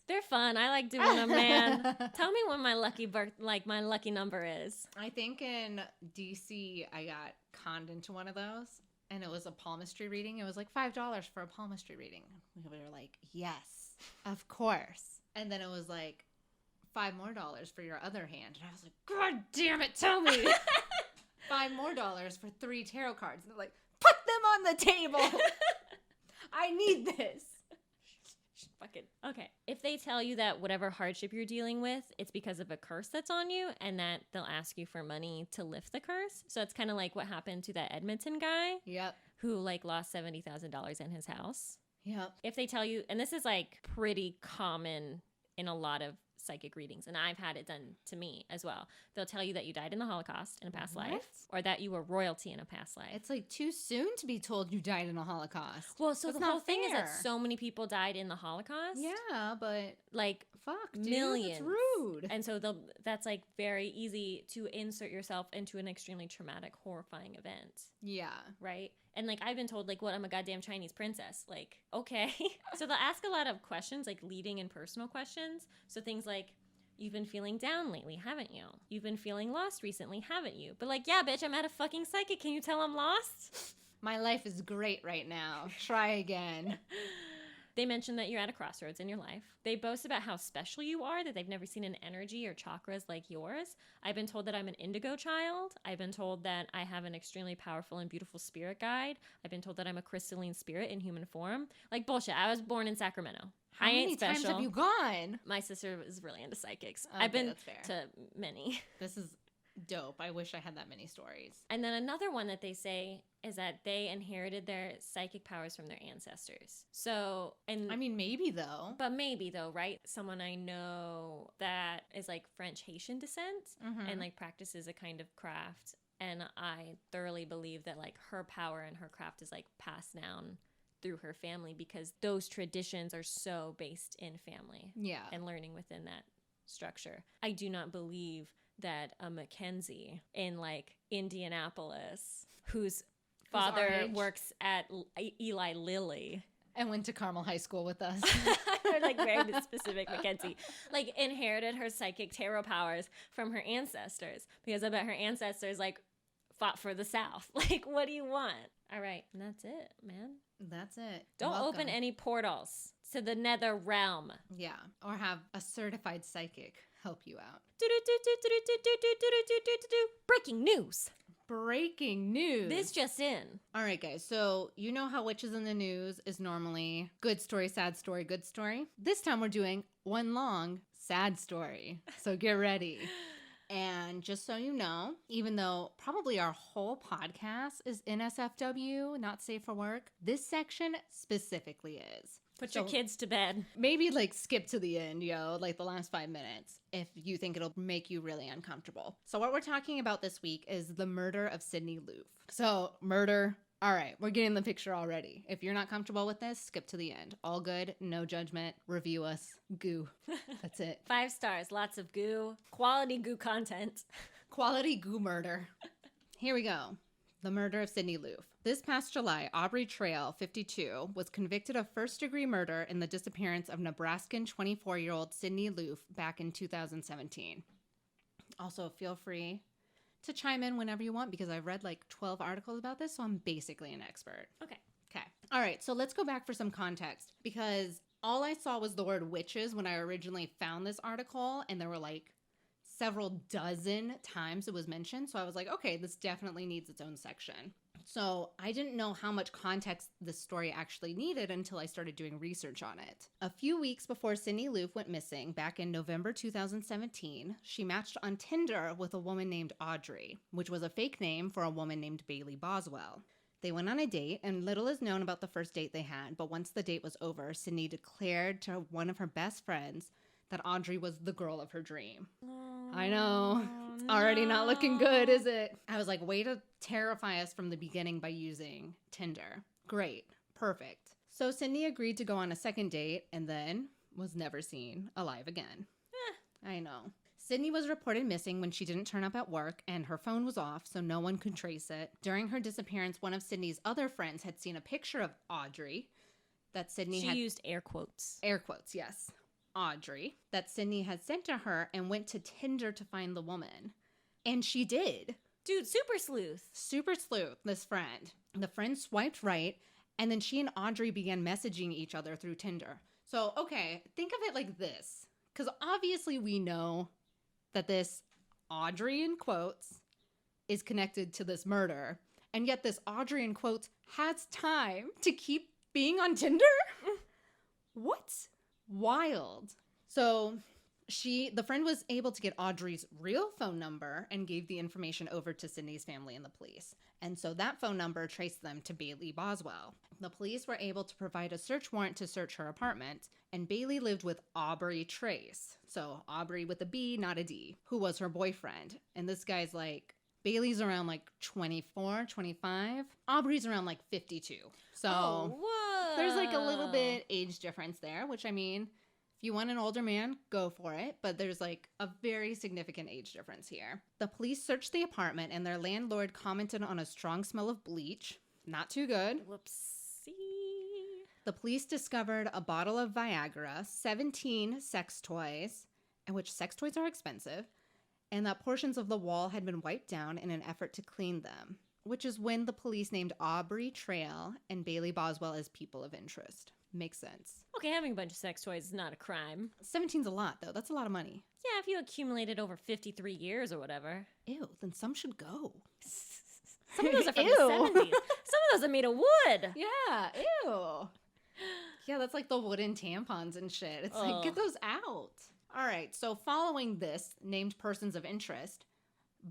They're fun. I like doing them, man. Tell me what my my lucky number is. I think in DC I got conned into one of those, and it was a palmistry reading. It was like $5 for a palmistry reading. We were like, yes, of course. And then it was like $5 more for your other hand. And I was like, God damn it, tell me. $5 more for 3 tarot cards. And they're like, put them on the table. I need this. Fucking okay. If they tell you that whatever hardship you're dealing with, it's because of a curse that's on you, and that they'll ask you for money to lift the curse. So it's kind of like what happened to that Edmonton guy. Yep. Who like lost $70,000 in his house. Yep. If they tell you, and this is like pretty common in a lot of psychic readings, and I've had it done to me as well. They'll tell you that you died in the Holocaust in a past life, or that you were royalty in a past life. It's like too soon to be told you died in the Holocaust. Well, so the whole thing is that so many people died in the Holocaust. Yeah, but like fuck, dude, millions. That's rude. And so that's like very easy to insert yourself into an extremely traumatic, horrifying event. Yeah. Right? And like I've been told like, what, I'm a goddamn Chinese princess. Like, okay. So they'll ask a lot of questions, like leading and personal questions. So things like, you've been feeling down lately, haven't you? You've been feeling lost recently, haven't you? But like, yeah, bitch, I'm at a fucking psychic. Can you tell I'm lost? My life is great right now. Try again. They mention that you're at a crossroads in your life. They boast about how special you are, that they've never seen an energy or chakras like yours. I've been told that I'm an indigo child. I've been told that I have an extremely powerful and beautiful spirit guide. I've been told that I'm a crystalline spirit in human form. Like, bullshit. I was born in Sacramento. How many times have you gone? My sister was really into psychics. Okay, I've been to many. This is dope. I wish I had that many stories. And then another one that they say is that they inherited their psychic powers from their ancestors. So, and I mean, maybe though. But maybe though, right? Someone I know that is like French Haitian descent and like practices a kind of craft. And I thoroughly believe that like her power and her craft is like passed down through her family, because those traditions are so based in family. Yeah. And learning within that structure. I do not believe that a Mackenzie in like Indianapolis, whose father works at Eli Lilly and went to Carmel High School with us, like very specific Mackenzie, like inherited her psychic tarot powers from her ancestors, because I bet her ancestors like fought for the South. Like, what do you want? All right, and that's it, man. That's it. Don't open any portals to the nether realm. Yeah, or have a certified psychic help you out. Breaking news. breaking news. This just in. All right, guys. So you know how Witches in the News is normally good story, sad story, good story. This time we're doing one long sad story. So get ready. And just so you know, even though probably our whole podcast is NSFW, not safe for work, this section specifically is. Put your kids to bed. Maybe like skip to the end, like the last 5 minutes, if you think it'll make you really uncomfortable. So what we're talking about this week is the murder of Sydney Loofe. So murder. All right, we're getting the picture already. If you're not comfortable with this, skip to the end. All good, no judgment. Review us. Goo. That's it. 5 stars, lots of goo. Quality goo content. Quality goo murder. Here we go. The murder of Sydney Loofe. This past July, Aubrey Trail, 52, was convicted of first-degree murder in the disappearance of Nebraskan 24-year-old Sydney Loofe back in 2017. Also, feel free to chime in whenever you want because I've read like 12 articles about this, so I'm basically an expert. Okay. All right, so let's go back for some context because all I saw was the word witches when I originally found this article, and there were like several dozen times it was mentioned. So I was like, okay, this definitely needs its own section. So I didn't know how much context this story actually needed until I started doing research on it. A few weeks before Sydney Loofe went missing back in November 2017, she matched on Tinder with a woman named Audrey, which was a fake name for a woman named Bailey Boswell. They went on a date, and little is known about the first date they had, but once the date was over, Sydney declared to one of her best friends that Audrey was the girl of her dream. I know. It's already not looking good, is it? I was like, way to terrify us from the beginning by using Tinder. Great. Perfect. So Sydney agreed to go on a second date and then was never seen alive again. I know. Sydney was reported missing when she didn't turn up at work and her phone was off, so no one could trace it. During her disappearance, one of Sydney's other friends had seen a picture of Audrey that Sydney had... She used air quotes. Air quotes, yes. Audrey, that Sydney had sent to her and went to Tinder to find the woman. And she did. Dude, super sleuth. Super sleuth, this friend. The friend swiped right, and then she and Audrey began messaging each other through Tinder. So, okay, think of it like this. Because obviously we know that this Audrey, in quotes, is connected to this murder. And yet this Audrey, in quotes, has time to keep being on Tinder? What? Wild. So the friend was able to get Audrey's real phone number and gave the information over to Sydney's family and the police. And so that phone number traced them to Bailey Boswell. The police were able to provide a search warrant to search her apartment, and Bailey lived with Aubrey Trace. So Aubrey with a B, not a D, who was her boyfriend. And this guy's like, Bailey's around like 24, 25. Aubrey's around like 52. So there's like a little bit age difference there, which I mean, if you want an older man, go for it. But there's like a very significant age difference here. The police searched the apartment and their landlord commented on a strong smell of bleach. Not too good. Whoopsie. The police discovered a bottle of Viagra, 17 sex toys, in which sex toys are expensive, and that portions of the wall had been wiped down in an effort to clean them, which is when the police named Aubrey Trail and Bailey Boswell as people of interest. Makes sense. Okay, having a bunch of sex toys is not a crime. 17's a lot, though. That's a lot of money. Yeah, if you accumulated over 53 years or whatever. Ew, then some should go. Some of those are from the 70s. Some of those are made of wood. Yeah, ew. Yeah, that's like the wooden tampons and shit. It's like, get those out. All right, so following this, named persons of interest,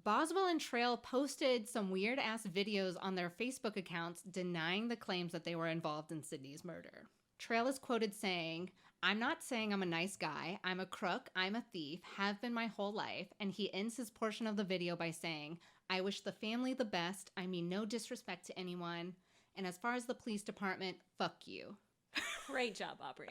Boswell and Trail posted some weird-ass videos on their Facebook accounts denying the claims that they were involved in Sydney's murder. Trail is quoted saying, "I'm not saying I'm a nice guy. I'm a crook. I'm a thief. Have been my whole life." And he ends his portion of the video by saying, "I wish the family the best. I mean no disrespect to anyone. And as far as the police department, fuck you." Great job, Aubrey.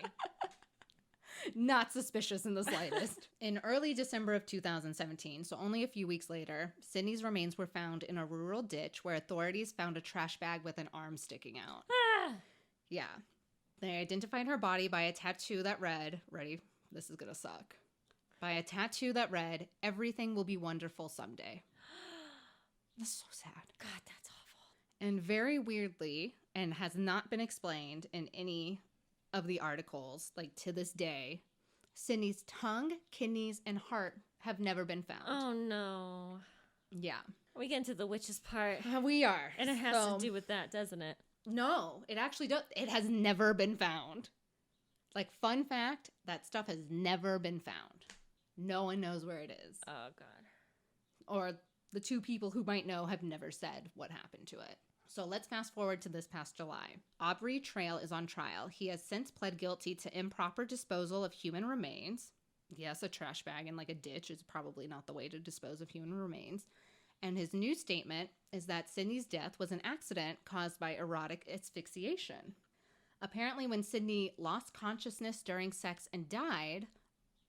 Not suspicious in the slightest. In early December of 2017, so only a few weeks later, Sydney's remains were found in a rural ditch where authorities found a trash bag with an arm sticking out. Yeah. They identified her body by a tattoo that read, ready? This is gonna suck. By a tattoo that read, "Everything will be wonderful someday." That's so sad. God, that's awful. And very weirdly, and has not been explained in any of the articles, like to this day, Sydney's tongue, kidneys, and heart have never been found. Oh, no. Yeah. We get into the witches part. We are. And it has to do with that, doesn't it? No, it actually does. It has never been found. Like, fun fact, that stuff has never been found. No one knows where it is. Oh, God. Or the two people who might know have never said what happened to it. So let's fast forward to this past July. Aubrey Trail is on trial. He has since pled guilty to improper disposal of human remains. Yes, a trash bag in like a ditch is probably not the way to dispose of human remains. And his new statement is that Sydney's death was an accident caused by erotic asphyxiation. Apparently, when Sydney lost consciousness during sex and died,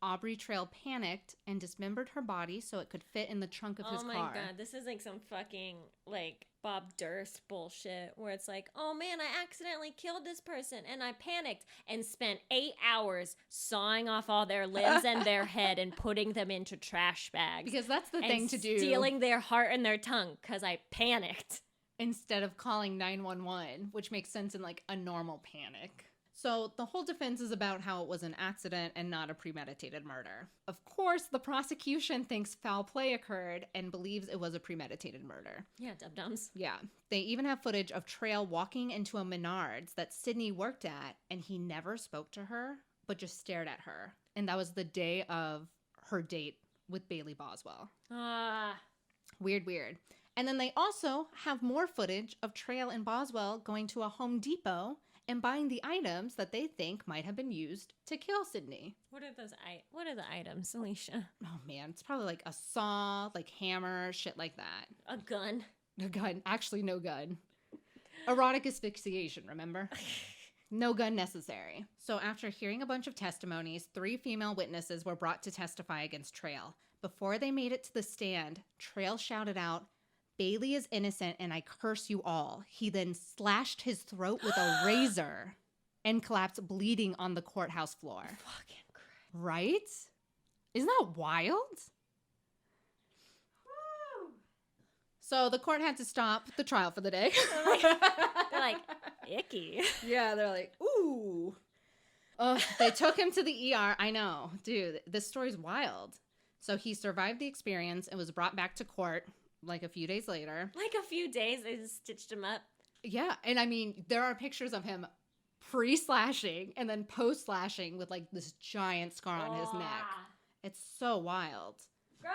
Aubrey Trail panicked and dismembered her body so it could fit in the trunk of his car. Oh my God, this is like some fucking like Bob Durst bullshit where it's like, oh man, I accidentally killed this person and I panicked and spent 8 hours sawing off all their limbs and their head and putting them into trash bags. Because that's the thing to do. Stealing their heart and their tongue because I panicked. Instead of calling 911, which makes sense in like a normal panic. So the whole defense is about how it was an accident and not a premeditated murder. Of course, the prosecution thinks foul play occurred and believes it was a premeditated murder. Yeah, dum-dums. Yeah. They even have footage of Trail walking into a Menards that Sydney worked at, and he never spoke to her, but just stared at her. And that was the day of her date with Bailey Boswell. Weird. And then they also have more footage of Trail and Boswell going to a Home Depot and buying the items that they think might have been used to kill Sydney. What are the items, Alicia? Oh man, it's probably like a saw, like hammer, shit like that. A gun. A gun. Actually, no gun. Erotic asphyxiation, remember? No gun necessary. So after hearing a bunch of testimonies, 3 female witnesses were brought to testify against Trail. Before they made it to the stand, Trail shouted out, "Bailey is innocent and I curse you all." He then slashed his throat with a razor and collapsed bleeding on the courthouse floor. Fucking Christ. Right? Isn't that wild? Woo. So the court had to stop the trial for the day. They're like, icky. Yeah, they're like, ooh. They took him to the ER. I know. Dude, this story's wild. So he survived the experience and was brought back to court like a few days later. Like a few days, they just stitched him up. Yeah, and I mean, there are pictures of him pre-slashing and then post-slashing with like this giant scar on his neck. It's so wild. Gross!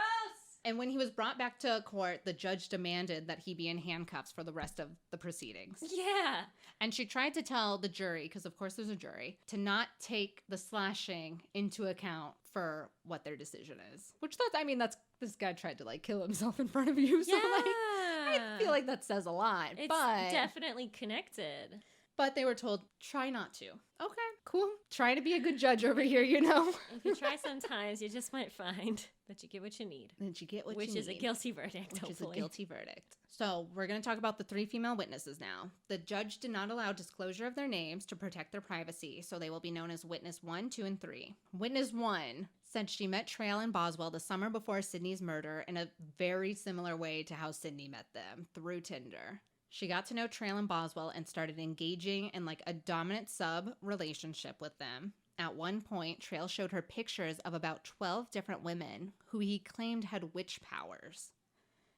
And when he was brought back to court, the judge demanded that he be in handcuffs for the rest of the proceedings. Yeah. And she tried to tell the jury, because of course there's a jury, to not take the slashing into account for what their decision is. Which that's this guy tried to like kill himself in front of you. So like, I feel like that says a lot. It's but definitely connected. But they were told, try not to. Okay, cool. Try to be a good judge over here, you know? If you try sometimes, you just might find that you get what you need. That you get what you need. Which is a guilty verdict, Which hopefully. is a guilty verdict. So we're going to talk about the 3 female witnesses now. The judge did not allow disclosure of their names to protect their privacy, so they will be known as Witness 1, 2, and 3. Witness 1 said she met Trail and Boswell the summer before Sydney's murder in a very similar way to how Sydney met them, through Tinder. She got to know Trail and Boswell and started engaging in like a dominant sub relationship with them. At one point, Trail showed her pictures of about 12 different women who he claimed had witch powers.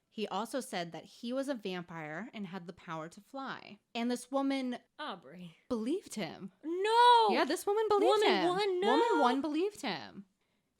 He also said that he was a vampire and had the power to fly. And this woman, Aubrey, believed him. No! Yeah, this woman believed him. Woman 1, no! Woman 1 believed him.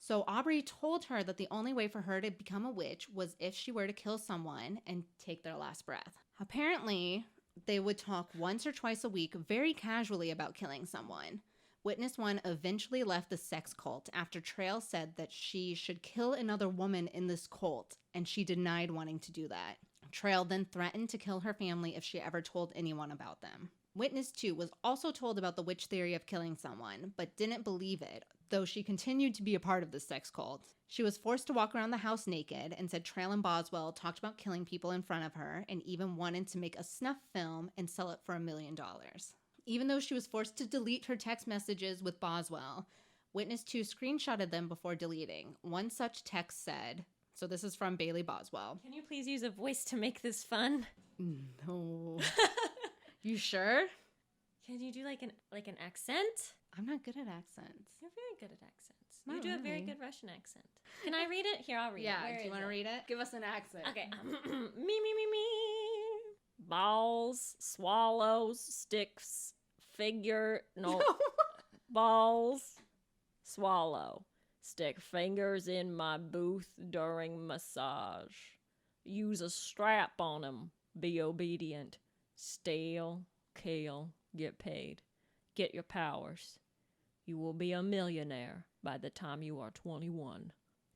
So Aubrey told her that the only way for her to become a witch was if she were to kill someone and take their last breath. Apparently, they would talk once or twice a week very casually about killing someone. Witness 1 eventually left the sex cult after Trail said that she should kill another woman in this cult, and she denied wanting to do that. Trail then threatened to kill her family if she ever told anyone about them. Witness 2 was also told about the witch theory of killing someone, but didn't believe it, though she continued to be a part of the sex cult. She was forced to walk around the house naked and said Trail and Boswell talked about killing people in front of her and even wanted to make a snuff film and sell it for $1 million. Even though she was forced to delete her text messages with Boswell, Witness 2 screenshotted them before deleting. One such text said, so this is from Bailey Boswell. Can you please use a voice to make this fun? No. You sure? Can you do like an accent? I'm not good at accents. You're very good at accents. You do a very good Russian accent. Can I read it? Here, I'll read it. Yeah, do you want to read it? Give us an accent. Okay. Me. Balls, swallows, sticks, figure, no. Balls, swallow, stick fingers in my booth during massage. Use a strap on 'em, be obedient. Steal, kill, get paid. Get your powers. You will be a millionaire by the time you are 21.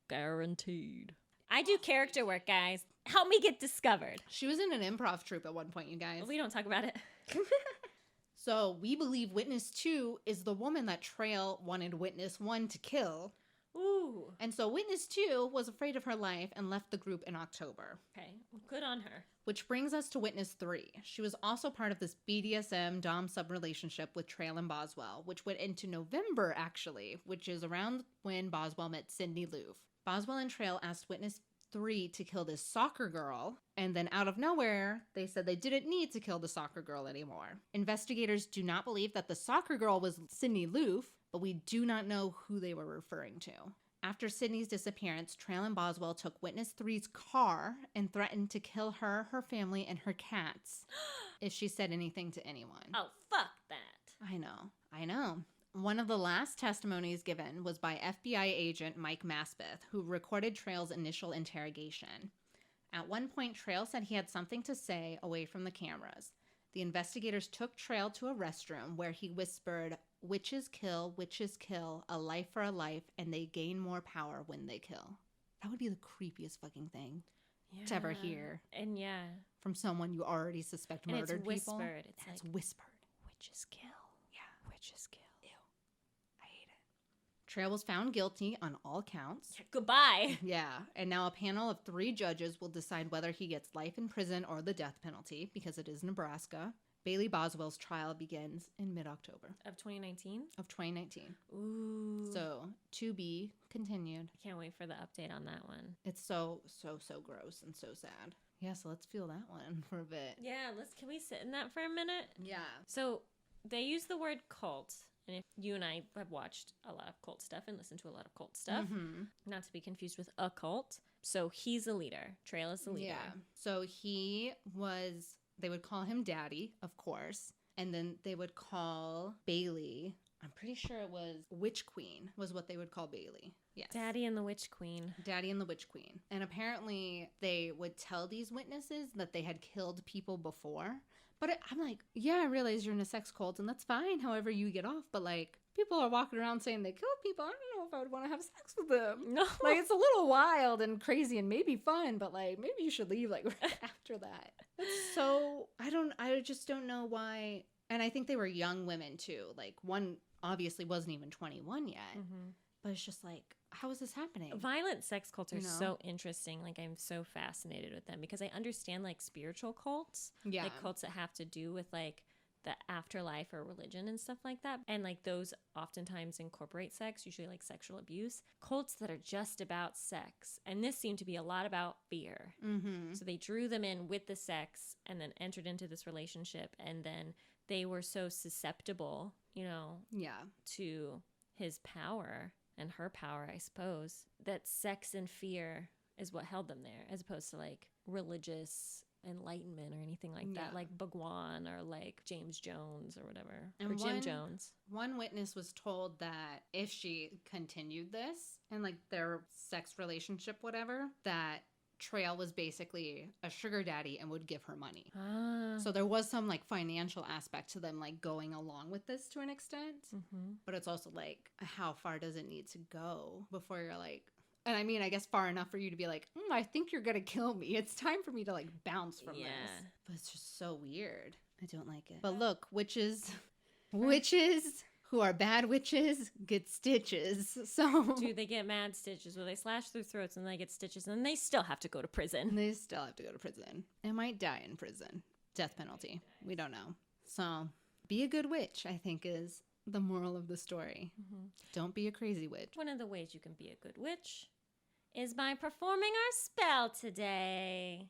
Guaranteed. I do character work, guys. Help me get discovered. She was in an improv troupe at one point, you guys. We don't talk about it. So we believe Witness 2 is the woman that Trail wanted Witness 1 to kill. Ooh. And so Witness 2 was afraid of her life and left the group in October. Okay, well, good on her. Which brings us to Witness 3. She was also part of this BDSM Dom-Sub relationship with Trail and Boswell, which went into November, actually, which is around when Boswell met Sydney Loofe. Boswell and Trail asked Witness 3 to kill this soccer girl, and then out of nowhere, they said they didn't need to kill the soccer girl anymore. Investigators do not believe that the soccer girl was Sydney Loofe, but we do not know who they were referring to. After Sydney's disappearance, Trail and Boswell took Witness 3's car and threatened to kill her, her family, and her cats if she said anything to anyone. Oh, fuck that. I know. One of the last testimonies given was by FBI agent Mike Maspeth, who recorded Trail's initial interrogation. At one point, Trail said he had something to say away from the cameras. The investigators took Trail to a restroom where he whispered, witches kill, a life for a life, and they gain more power when they kill. That would be the creepiest fucking thing to ever hear. And from someone you already suspect and murdered it's people. whispered. It's whispered. Witches kill. Yeah. Witches kill. Ew. I hate it. Trail was found guilty on all counts. Goodbye. Yeah. And now a panel of 3 judges will decide whether he gets life in prison or the death penalty, because it is Nebraska. Bailey Boswell's trial begins in mid-October. Of 2019? Of 2019. Ooh. So, to be continued. I can't wait for the update on that one. It's so gross and so sad. Yeah, so let's feel that one for a bit. Yeah, can we sit in that for a minute? Yeah. So, they use the word cult. And if you and I have watched a lot of cult stuff and listened to a lot of cult stuff, not to be confused with a cult. So, he's the leader. Trail is the leader. Yeah. So, he was... They would call him Daddy, of course. And then they would call Bailey, I'm pretty sure it was Witch Queen, was what they would call Bailey. Yes. Daddy and the Witch Queen. Daddy and the Witch Queen. And apparently they would tell these witnesses that they had killed people before. But I'm like, yeah, I realize you're in a sex cult and that's fine however you get off. But like, people are walking around saying they killed people. I don't know if I would want to have sex with them. No. Like, it's a little wild and crazy and maybe fun, but like, maybe you should leave like right after that. It's so, I just don't know why. And I think they were young women too. Like, one obviously wasn't even 21 yet. But it's just like, how is this happening? Violent sex cults are so interesting. Like, I'm so fascinated with them because I understand like spiritual cults. Yeah. Like cults that have to do with like the afterlife or religion and stuff like that. And like those oftentimes incorporate sex, usually like sexual abuse. Cults that are just about sex. And this seemed to be a lot about fear. So they drew them in with the sex and then entered into this relationship. And then they were so susceptible, you know, to his power and her power, I suppose, that sex and fear is what held them there, as opposed to like religious enlightenment or anything like that, like Bhagwan or like James Jones or whatever, or Jim Jones. One witness was told that if she continued this and like their sex relationship, whatever, that Trail was basically a sugar daddy and would give her money. So there was some like financial aspect to them like going along with this to an extent. But it's also like, how far does it need to go before you're like, and I mean, I guess far enough for you to be like, I think you're going to kill me. It's time for me to like bounce from this. But it's just so weird. I don't like it. But look, witches who are bad witches get stitches. So dude, they get mad stitches where they slash their throats and they get stitches and they still have to go to prison. They still have to go to prison. They might die in prison. Death penalty. We don't know. So be a good witch, I think, is the moral of the story. Don't be a crazy witch. One of the ways you can be a good witch is by performing our spell today.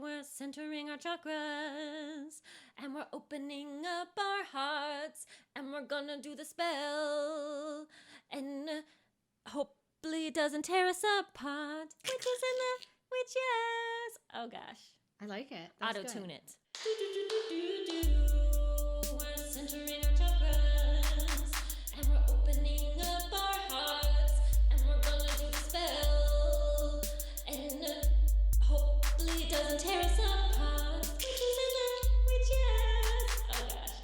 We're centering our chakras, and we're opening up our hearts, and we're gonna do the spell, and hopefully it doesn't tear us apart. Witches in the witches. Oh gosh. I like it. Auto-tune it. We're centering our chakras, and we're opening up our hearts, and we're gonna do the spell, and hopefully it doesn't tear us apart. Witches in the witches. Oh gosh.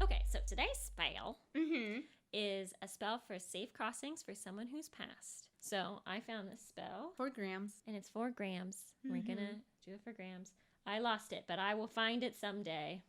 Okay, so today's spell is a spell for safe crossings for someone who's passed. So I found this spell. 4 grams. And it's 4 grams. We're gonna do it for grams. I lost it, but I will find it someday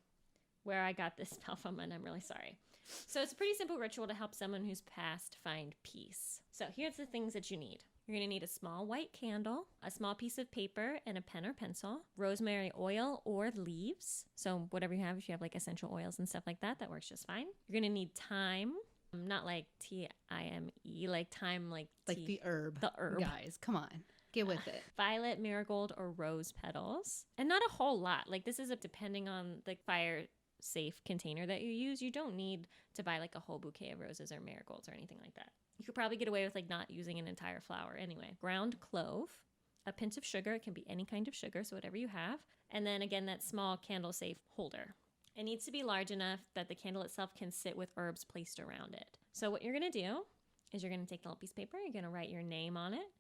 where I got this spell from, and I'm really sorry. So it's a pretty simple ritual to help someone who's passed find peace. So here's the things that you need. You're going to need a small white candle, a small piece of paper, and a pen or pencil, rosemary oil or leaves. So whatever you have, if you have like essential oils and stuff like that, that works just fine. You're going to need thyme, not like T-I-M-E, like thyme, like the herb. The herb. Guys, come on. Get with it. Violet, marigold, or rose petals. And not a whole lot. Like this is depending on the fire safe container that you use. You don't need to buy like a whole bouquet of roses or marigolds or anything like that. You could probably get away with like not using an entire flower anyway. Ground clove, a pinch of sugar. It can be any kind of sugar, so whatever you have. And then again, that small candle safe holder. It needs to be large enough that the candle itself can sit with herbs placed around it. So what you're going to do is you're going to take a little piece of paper. You're going to write your name on it.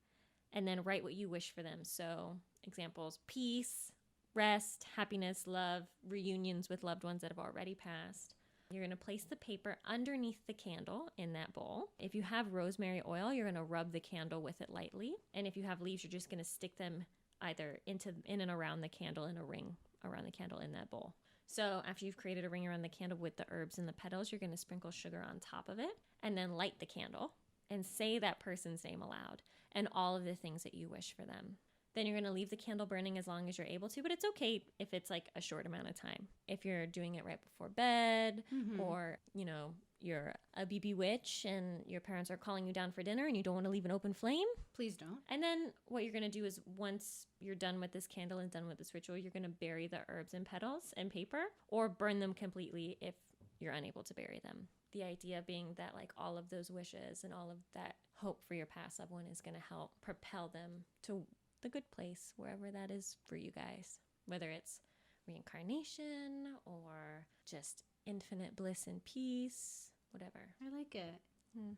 And then write what you wish for them. So examples, peace, rest, happiness, love, reunions with loved ones that have already passed. You're going to place the paper underneath the candle in that bowl. If you have rosemary oil, you're going to rub the candle with it lightly. And if you have leaves, you're just going to stick them either in and around the candle in a ring around the candle in that bowl. So after you've created a ring around the candle with the herbs and the petals, you're going to sprinkle sugar on top of it and then light the candle and say that person's name aloud and all of the things that you wish for them. Then you're going to leave the candle burning as long as you're able to, but it's okay if it's like a short amount of time. If you're doing it right before bed or, you know, you're a BB witch and your parents are calling you down for dinner and you don't want to leave an open flame. Please don't. And then what you're going to do is once you're done with this candle and done with this ritual, you're going to bury the herbs and petals and paper or burn them completely if you're unable to bury them. The idea being that like all of those wishes and all of that hope for your past loved one is going to help propel them to the good place, wherever that is for you guys, whether it's reincarnation or just infinite bliss and peace, whatever. I like it.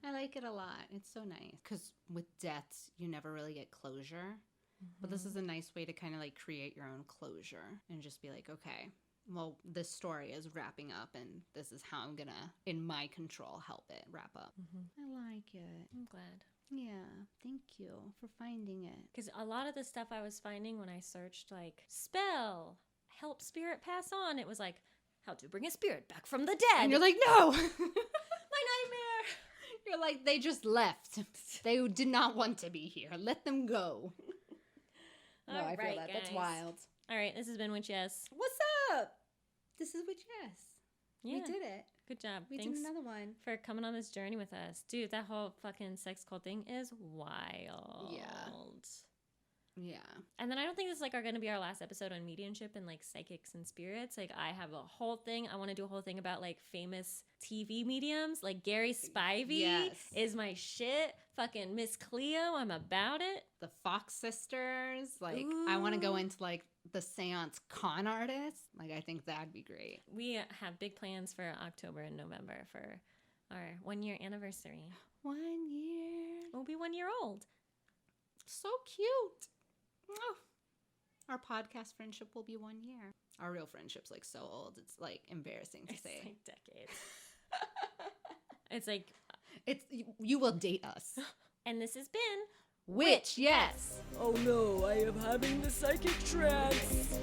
I like it a lot. It's so nice because with deaths, you never really get closure. But this is a nice way to kind of like create your own closure and just be like, okay, well, this story is wrapping up and this is how I'm going to, in my control, help it wrap up. I like it. I'm glad. Yeah, thank you for finding it. Because a lot of the stuff I was finding when I searched like spell, help spirit pass on, it was like how to bring a spirit back from the dead. And you're like, no! My nightmare! You're like, they just left. They did not want to be here. Let them go. No, I feel that. Guys. That's wild. All right, this has been Witch Yes. What's up? This is Witch Yes. Yeah. We did it. Good job. We did another one. For coming on this journey with us. Dude, that whole fucking sex cult thing is wild. Yeah. And then I don't think this is like going to be our last episode on mediumship and like psychics and spirits. Like I have a whole thing. I want to do a whole thing about like famous TV mediums. Like Gary Spivey is my shit. Fucking Miss Cleo. I'm about it. The Fox sisters. Like I want to go into like the seance con artists. Like I think that'd be great. We have big plans for October and November for our 1 year anniversary. 1 year. We'll be 1 year old. So cute. Oh. Our podcast friendship will be 1 year. Our real friendship's like so old. It's like embarrassing to say. Like decades. It's like you will date us. And this has been Witch Yes. Oh no, I am having the psychic trance.